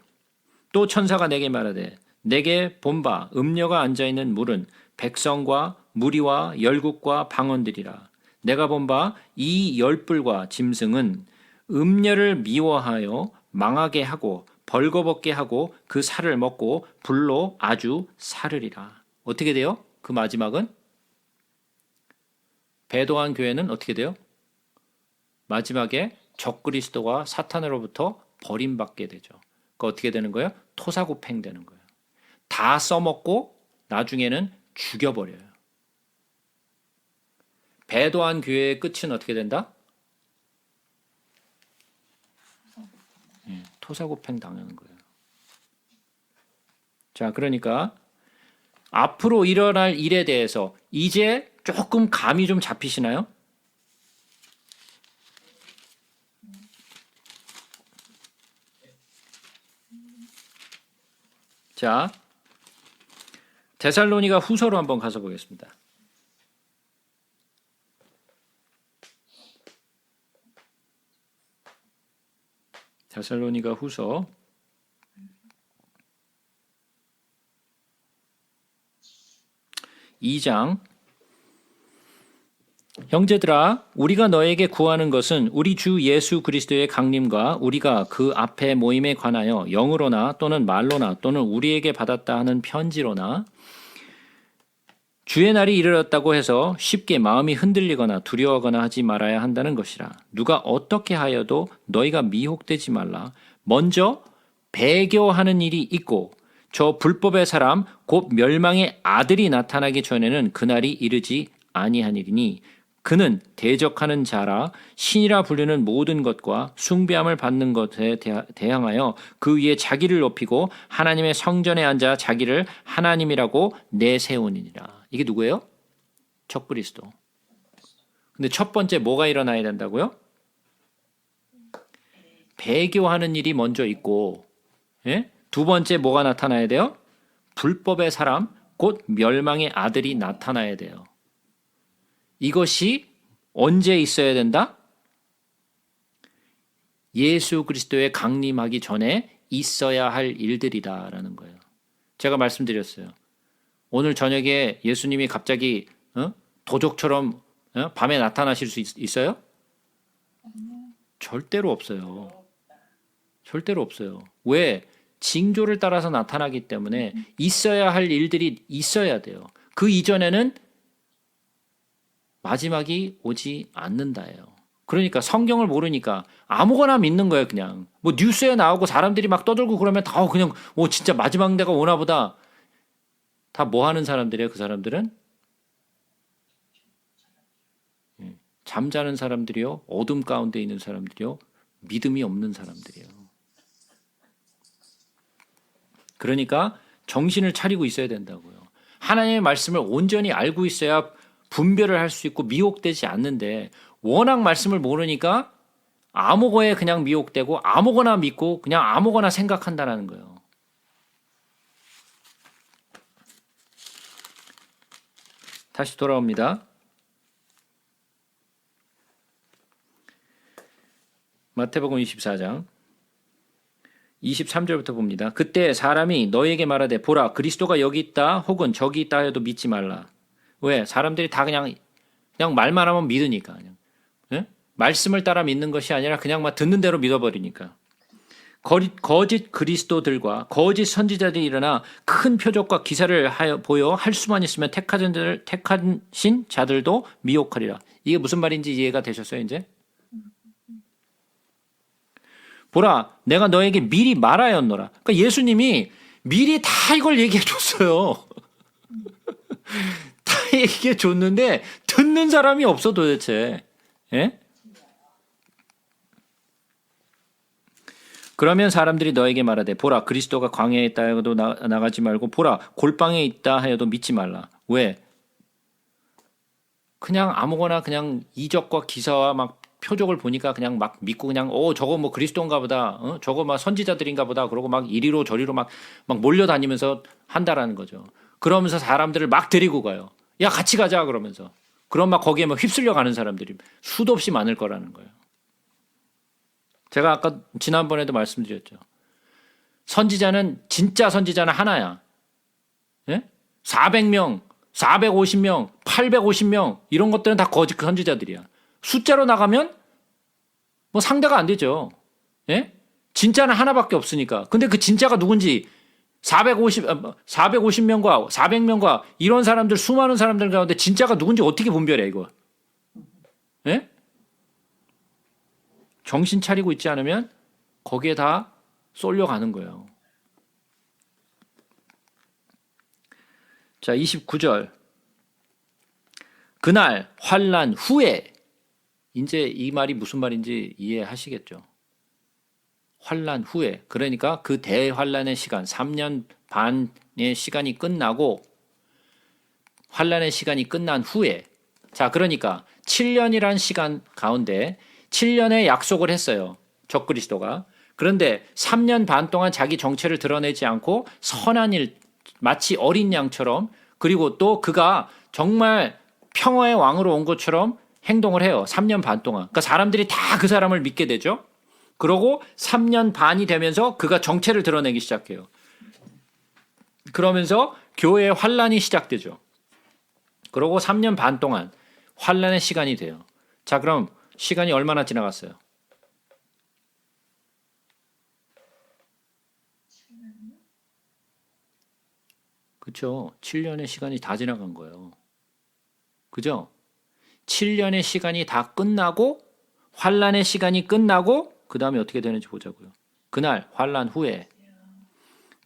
또 천사가 내게 말하되 내게 본바 음녀가 앉아있는 물은 백성과 무리와 열국과 방언들이라. 내가 본바 이 열뿔과 짐승은 음녀를 미워하여 망하게 하고 벌거벗게 하고 그 살을 먹고 불로 아주 사르리라. 어떻게 돼요? 그 마지막은? 배도한 교회는 어떻게 돼요? 마지막에 적그리스도와 사탄으로부터 버림받게 되죠. 그 어떻게 되는 거예요? 토사구팽 되는 거예요. 다 써먹고 나중에는 죽여버려요. 배도한 교회의 끝은 어떻게 된다? 토사구팽 당하는 거예요. 자, 그러니까 앞으로 일어날 일에 대해서 이제 조금 감이 좀 잡히시나요? 자, 데살로니가 후서로 한번 가서 보겠습니다. 데살로니가 후서 2장. 형제들아, 우리가 너에게 구하는 것은 우리 주 예수 그리스도의 강림과 우리가 그 앞에 모임에 관하여 영으로나 또는 말로나 또는 우리에게 받았다 하는 편지로나 주의 날이 이르렀다고 해서 쉽게 마음이 흔들리거나 두려워하거나 하지 말아야 한다는 것이라. 누가 어떻게 하여도 너희가 미혹되지 말라. 먼저 배교하는 일이 있고 저 불법의 사람 곧 멸망의 아들이 나타나기 전에는 그날이 이르지 아니하니니 그는 대적하는 자라 신이라 부르는 모든 것과 숭배함을 받는 것에 대항하여 그 위에 자기를 높이고 하나님의 성전에 앉아 자기를 하나님이라고 내세우니라. 이게 누구예요? 적그리스도. 근데 첫 번째 뭐가 일어나야 된다고요? 배교하는 일이 먼저 있고, 예? 두 번째 뭐가 나타나야 돼요? 불법의 사람 곧 멸망의 아들이 나타나야 돼요. 이것이 언제 있어야 된다? 예수 그리스도의 강림하기 전에 있어야 할 일들이다라는 거예요. 제가 말씀드렸어요. 오늘 저녁에 예수님이 갑자기 도적처럼 밤에 나타나실 수 있어요? 절대로 없어요. 절대로 없어요. 왜? 징조를 따라서 나타나기 때문에 있어야 할 일들이 있어야 돼요. 그 이전에는 마지막이 오지 않는다예요. 그러니까 성경을 모르니까 아무거나 믿는 거예요. 그냥 뭐 뉴스에 나오고 사람들이 막 떠들고 그러면 다 그냥 진짜 마지막 때가 오나 보다. 다 뭐 하는 사람들이에요? 그 사람들은 잠자는 사람들이요, 어둠 가운데 있는 사람들이요, 믿음이 없는 사람들이에요. 그러니까 정신을 차리고 있어야 된다고요. 하나님의 말씀을 온전히 알고 있어야 분별을 할 수 있고 미혹되지 않는데 워낙 말씀을 모르니까 아무거에 그냥 미혹되고 아무거나 믿고 그냥 아무거나 생각한다는 거예요. 다시 돌아옵니다. 마태복음 24장 23절부터 봅니다. 그때 사람이 너에게 말하되 보라 그리스도가 여기 있다 혹은 저기 있다 해도 믿지 말라. 왜? 사람들이 다 그냥 말만 하면 믿으니까. 그냥. 예? 말씀을 따라 믿는 것이 아니라 그냥 막 듣는 대로 믿어버리니까. 거짓 그리스도들과 거짓 선지자들이 일어나 큰 표적과 기사를 보여 할 수만 있으면 택하신 자들도 미혹하리라. 이게 무슨 말인지 이해가 되셨어요, 이제? 보라, 내가 너에게 미리 말하였노라. 그러니까 예수님이 미리 다 이걸 얘기해 줬어요. 다 얘기해 줬는데 듣는 사람이 없어 도대체. 예? 그러면 사람들이 너에게 말하되 보라 그리스도가 광야에 있다 해도 나가지 말고 보라 골방에 있다 해도 믿지 말라. 왜? 그냥 아무거나 그냥 이적과 기사와 막 표적을 보니까 그냥 막 믿고 그냥 저거 뭐 그리스도인가 보다. 저거 막 선지자들인가 보다. 그러고 막 이리로 저리로 막 몰려다니면서 한다라는 거죠. 그러면서 사람들을 막 데리고 가요. 야 같이 가자 그러면서. 그럼 막 거기에 막 휩쓸려 가는 사람들이 수도 없이 많을 거라는 거예요. 제가 아까 지난번에도 말씀드렸죠. 선지자는 진짜 선지자는 하나야. 예? 400명, 450명, 850명 이런 것들은 다 거짓 선지자들이야. 숫자로 나가면 뭐 상대가 안 되죠. 예? 진짜는 하나밖에 없으니까. 근데 그 진짜가 누군지 450명과 400명과 이런 사람들 수많은 사람들 가운데 진짜가 누군지 어떻게 분별해 이거? 예? 정신 차리고 있지 않으면 거기에 다 쏠려가는 거예요. 자, 29절. 그날 환난 후에, 이제 이 말이 무슨 말인지 이해하시겠죠. 환난 후에, 그러니까 그 대환난의 시간, 3년 반의 시간이 끝나고 환난의 시간이 끝난 후에, 자, 그러니까 7년이란 시간 가운데 7년의 약속을 했어요. 적그리스도가. 그런데 3년 반 동안 자기 정체를 드러내지 않고 선한 일, 마치 어린 양처럼, 그리고 또 그가 정말 평화의 왕으로 온 것처럼 행동을 해요. 3년 반 동안. 그러니까 사람들이 다 그 사람을 믿게 되죠. 그러고 3년 반이 되면서 그가 정체를 드러내기 시작해요. 그러면서 교회의 환란이 시작되죠. 그러고 3년 반 동안 환란의 시간이 돼요. 자, 그럼 시간이 얼마나 지나갔어요? 그렇죠. 7년의 시간이 다 지나간 거예요. 그죠? 7년의 시간이 다 끝나고 환란의 시간이 끝나고 그 다음에 어떻게 되는지 보자고요. 그날 환란 후에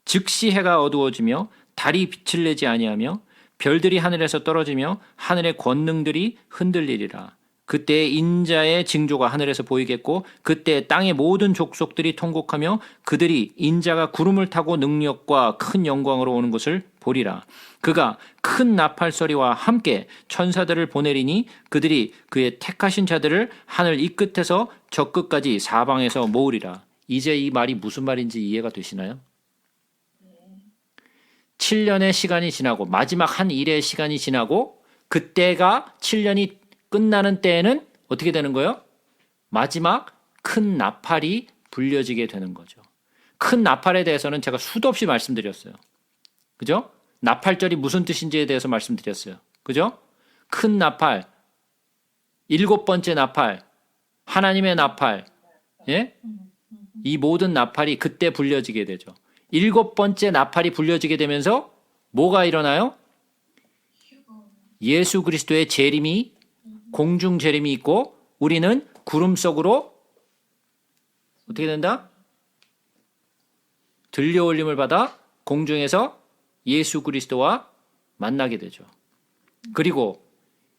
즉시 해가 어두워지며 달이 빛을 내지 아니하며 별들이 하늘에서 떨어지며 하늘의 권능들이 흔들리리라. 그때 인자의 징조가 하늘에서 보이겠고 그때 땅의 모든 족속들이 통곡하며 그들이 인자가 구름을 타고 능력과 큰 영광으로 오는 것을 보리라. 그가 큰 나팔 소리와 함께 천사들을 보내리니 그들이 그의 택하신 자들을 하늘 이 끝에서 저 끝까지 사방에서 모으리라. 이제 이 말이 무슨 말인지 이해가 되시나요? 7년의 시간이 지나고 마지막 한 일의 시간이 지나고 그때가 7년이 끝나는 때에는 어떻게 되는 거예요? 마지막 큰 나팔이 불려지게 되는 거죠. 큰 나팔에 대해서는 제가 수도 없이 말씀드렸어요. 그죠? 나팔절이 무슨 뜻인지에 대해서 말씀드렸어요. 그죠? 큰 나팔, 7번째 나팔, 하나님의 나팔, 예? 이 모든 나팔이 그때 불려지게 되죠. 7번째 나팔이 불려지게 되면서 뭐가 일어나요? 예수 그리스도의 재림이 공중 재림이 있고 우리는 구름 속으로 어떻게 된다? 들려올림을 받아 공중에서 예수 그리스도와 만나게 되죠. 그리고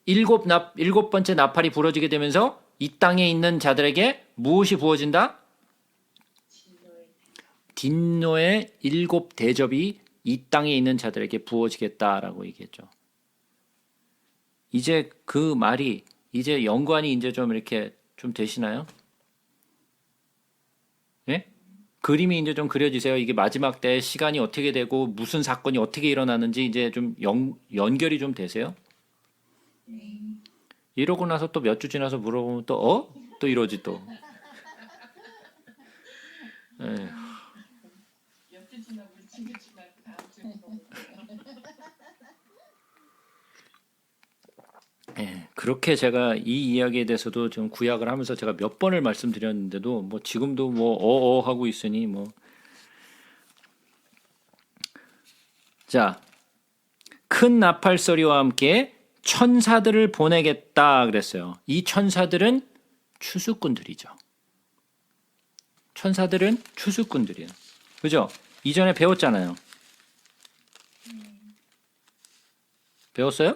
7번째 나팔이 부러지게 되면서 이 땅에 있는 자들에게 무엇이 부어진다? 딘노의 7대접이 이 땅에 있는 자들에게 부어지겠다라고 얘기했죠. 이제 그 말이 이제 연관이 이제 좀 이렇게 좀 되시나요? 네? 그림이 이제 좀 그려지세요. 이게 마지막 때 시간이 어떻게 되고 무슨 사건이 어떻게 일어나는지 이제 좀 연결이 좀 되세요? 이러고 나서 또 몇 주 지나서 물어보면 또 또 이러지 또. 네. 몇주 지나고 지금 지나고 다음 주에 예, 그렇게 제가 이 이야기에 대해서도 좀 구약을 하면서 제가 몇 번을 말씀드렸는데도 뭐 지금도 뭐 하고 있으니 뭐. 자, 큰 나팔 소리와 함께 천사들을 보내겠다 그랬어요. 이 천사들은 추수꾼들이죠. 천사들은 추수꾼들이에요. 그죠? 이전에 배웠잖아요. 배웠어요?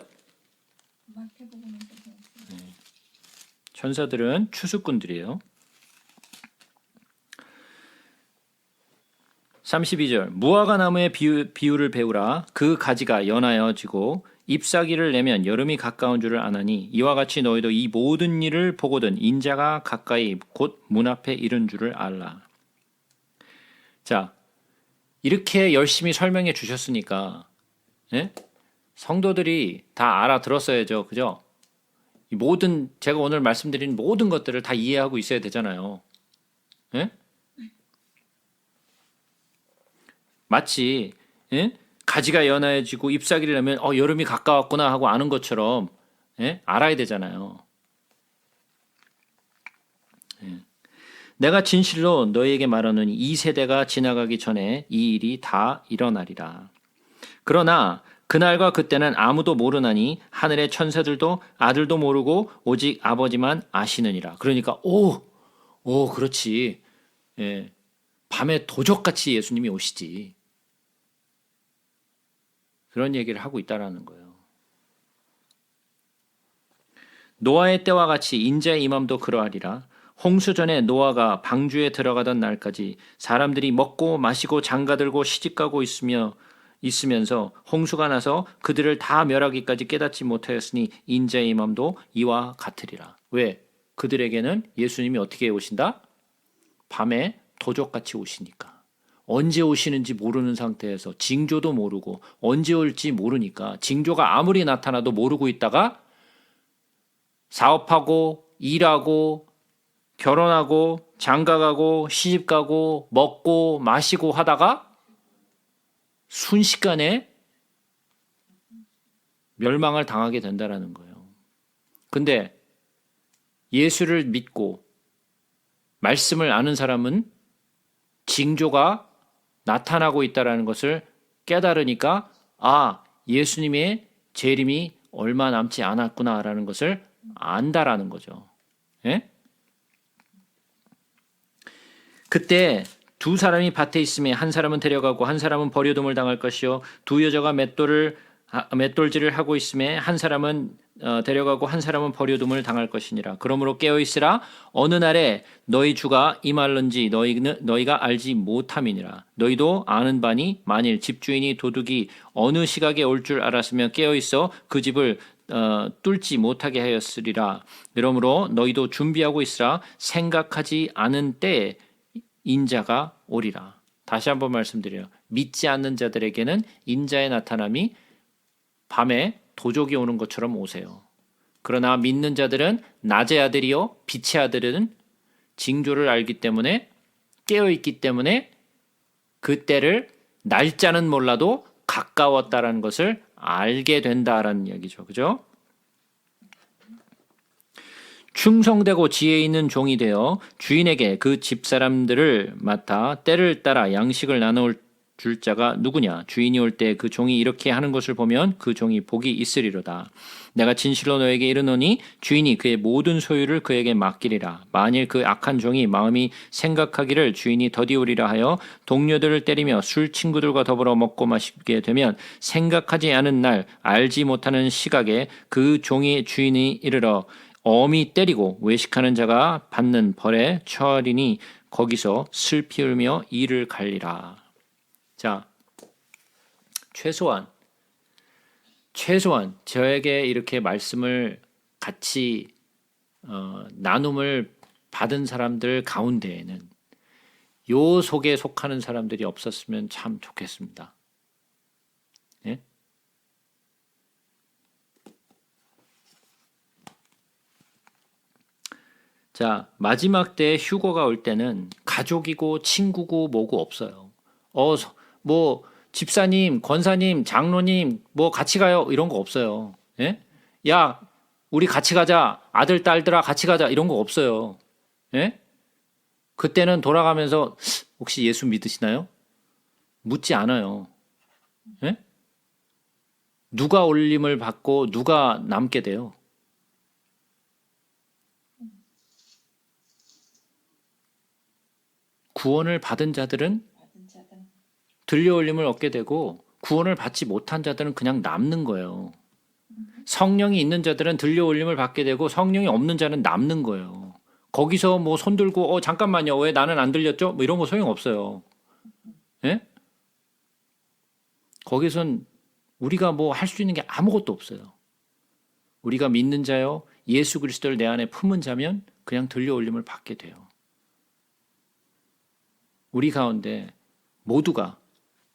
마태복음에서 배웠어요. 천사들은 추수꾼들이에요. 32절 무화과 나무의 비유를 배우라. 그 가지가 연하여지고 잎사귀를 내면 여름이 가까운 줄을 아나니 이와 같이 너희도 이 모든 일을 보거든 인자가 가까이 곧 문 앞에 이른 줄을 알라. 자, 이렇게 열심히 설명해 주셨으니까 예? 성도들이 다 알아들었어야죠. 그죠? 이 모든 제가 오늘 말씀드린 모든 것들을 다 이해하고 있어야 되잖아요. 예? 마치 예? 가지가 연해지고 잎사귀를 내면 여름이 가까웠구나 하고 아는 것처럼 예? 알아야 되잖아요. 예. 내가 진실로 너희에게 말하노니 이 세대가 지나가기 전에 이 일이 다 일어나리라. 그러나 그날과 그때는 아무도 모르나니 하늘의 천사들도 아들도 모르고 오직 아버지만 아시느니라. 그러니까 오, 그렇지. 예. 밤에 도적같이 예수님이 오시지. 그런 얘기를 하고 있다라는 거예요. 노아의 때와 같이 인자의 임함도 그러하리라. 홍수 전에 노아가 방주에 들어가던 날까지 사람들이 먹고 마시고 장가들고 시집가고 있으면서 홍수가 나서 그들을 다 멸하기까지 깨닫지 못하였으니 인자의 임함도 이와 같으리라. 왜? 그들에게는 예수님이 어떻게 오신다? 밤에 도적같이 오시니까. 언제 오시는지 모르는 상태에서 징조도 모르고 언제 올지 모르니까 징조가 아무리 나타나도 모르고 있다가 사업하고 일하고 결혼하고 장가가고 시집가고 먹고 마시고 하다가 순식간에 멸망을 당하게 된다라는 거예요. 근데 예수를 믿고 말씀을 아는 사람은 징조가 나타나고 있다라는 것을 깨달으니까 예수님의 재림이 얼마 남지 않았구나라는 것을 안다라는 거죠. 예? 그때 두 사람이 밭에 있음에 한 사람은 데려가고 한 사람은 버려둠을 당할 것이요 두 여자가 맷돌질을 하고 있음에 한 사람은 데려가고 한 사람은 버려둠을 당할 것이니라. 그러므로 깨어 있으라. 어느 날에 너희 주가 임할런지 너희가 알지 못함이니라. 너희도 아는 바니 만일 집주인이 도둑이 어느 시각에 올 줄 알았으면 깨어 있어 그 집을 뚫지 못하게 하였으리라. 그러므로 너희도 준비하고 있으라. 생각하지 않은 때에 인자가 오리라. 다시 한번 말씀드려요. 믿지 않는 자들에게는 인자의 나타남이 밤에 도적이 오는 것처럼 오세요. 그러나 믿는 자들은 낮의 아들이요 빛의 아들은 징조를 알기 때문에 깨어있기 때문에 그때를 날짜는 몰라도 가까웠다라는 것을 알게 된다라는 이야기죠. 그죠? 충성되고 지혜 있는 종이 되어 주인에게 그 집사람들을 맡아 때를 따라 양식을 나눠 줄 자가 누구냐? 주인이 올 때 그 종이 이렇게 하는 것을 보면 그 종이 복이 있으리로다. 내가 진실로 너에게 이르노니 주인이 그의 모든 소유를 그에게 맡기리라. 만일 그 악한 종이 마음이 생각하기를 주인이 더디오리라 하여 동료들을 때리며 술 친구들과 더불어 먹고 마시게 되면 생각하지 않은 날 알지 못하는 시각에 그 종의 주인이 이르러 엄히 때리고 외식하는 자가 받는 벌에 처하리니 거기서 슬피 울며 이를 갈리라. 자, 최소한 저에게 이렇게 말씀을 같이 나눔을 받은 사람들 가운데에는 요 속에 속하는 사람들이 없었으면 참 좋겠습니다. 예? 자, 마지막 때 휴거가 올 때는 가족이고 친구고 뭐고 없어요. 뭐 집사님, 권사님, 장로님 뭐 같이 가요 이런 거 없어요. 예? 야, 우리 같이 가자. 아들, 딸들아 같이 가자 이런 거 없어요. 예? 그때는 돌아가면서 혹시 예수 믿으시나요? 묻지 않아요. 예? 누가 올림을 받고 누가 남게 돼요? 구원을 받은 자들은 들려올림을 얻게 되고 구원을 받지 못한 자들은 그냥 남는 거예요. 성령이 있는 자들은 들려올림을 받게 되고 성령이 없는 자는 남는 거예요. 거기서 뭐 손들고 잠깐만요. 왜 나는 안 들렸죠? 뭐 이런 거 소용없어요. 예? 거기선 우리가 뭐 할 수 있는 게 아무것도 없어요. 우리가 믿는 자요. 예수 그리스도를 내 안에 품은 자면 그냥 들려올림을 받게 돼요. 우리 가운데 모두가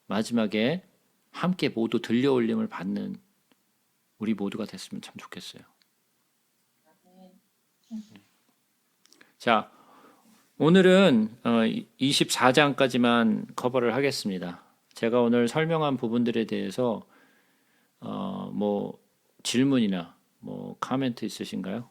마지막에 함께 모두 들려올림을 받는 우리 모두가 됐으면 참 좋겠어요. 자, 오늘은 24장까지만 커버를 하겠습니다. 제가 오늘 설명한 부분들에 대해서 뭐 질문이나 뭐 코멘트 있으신가요?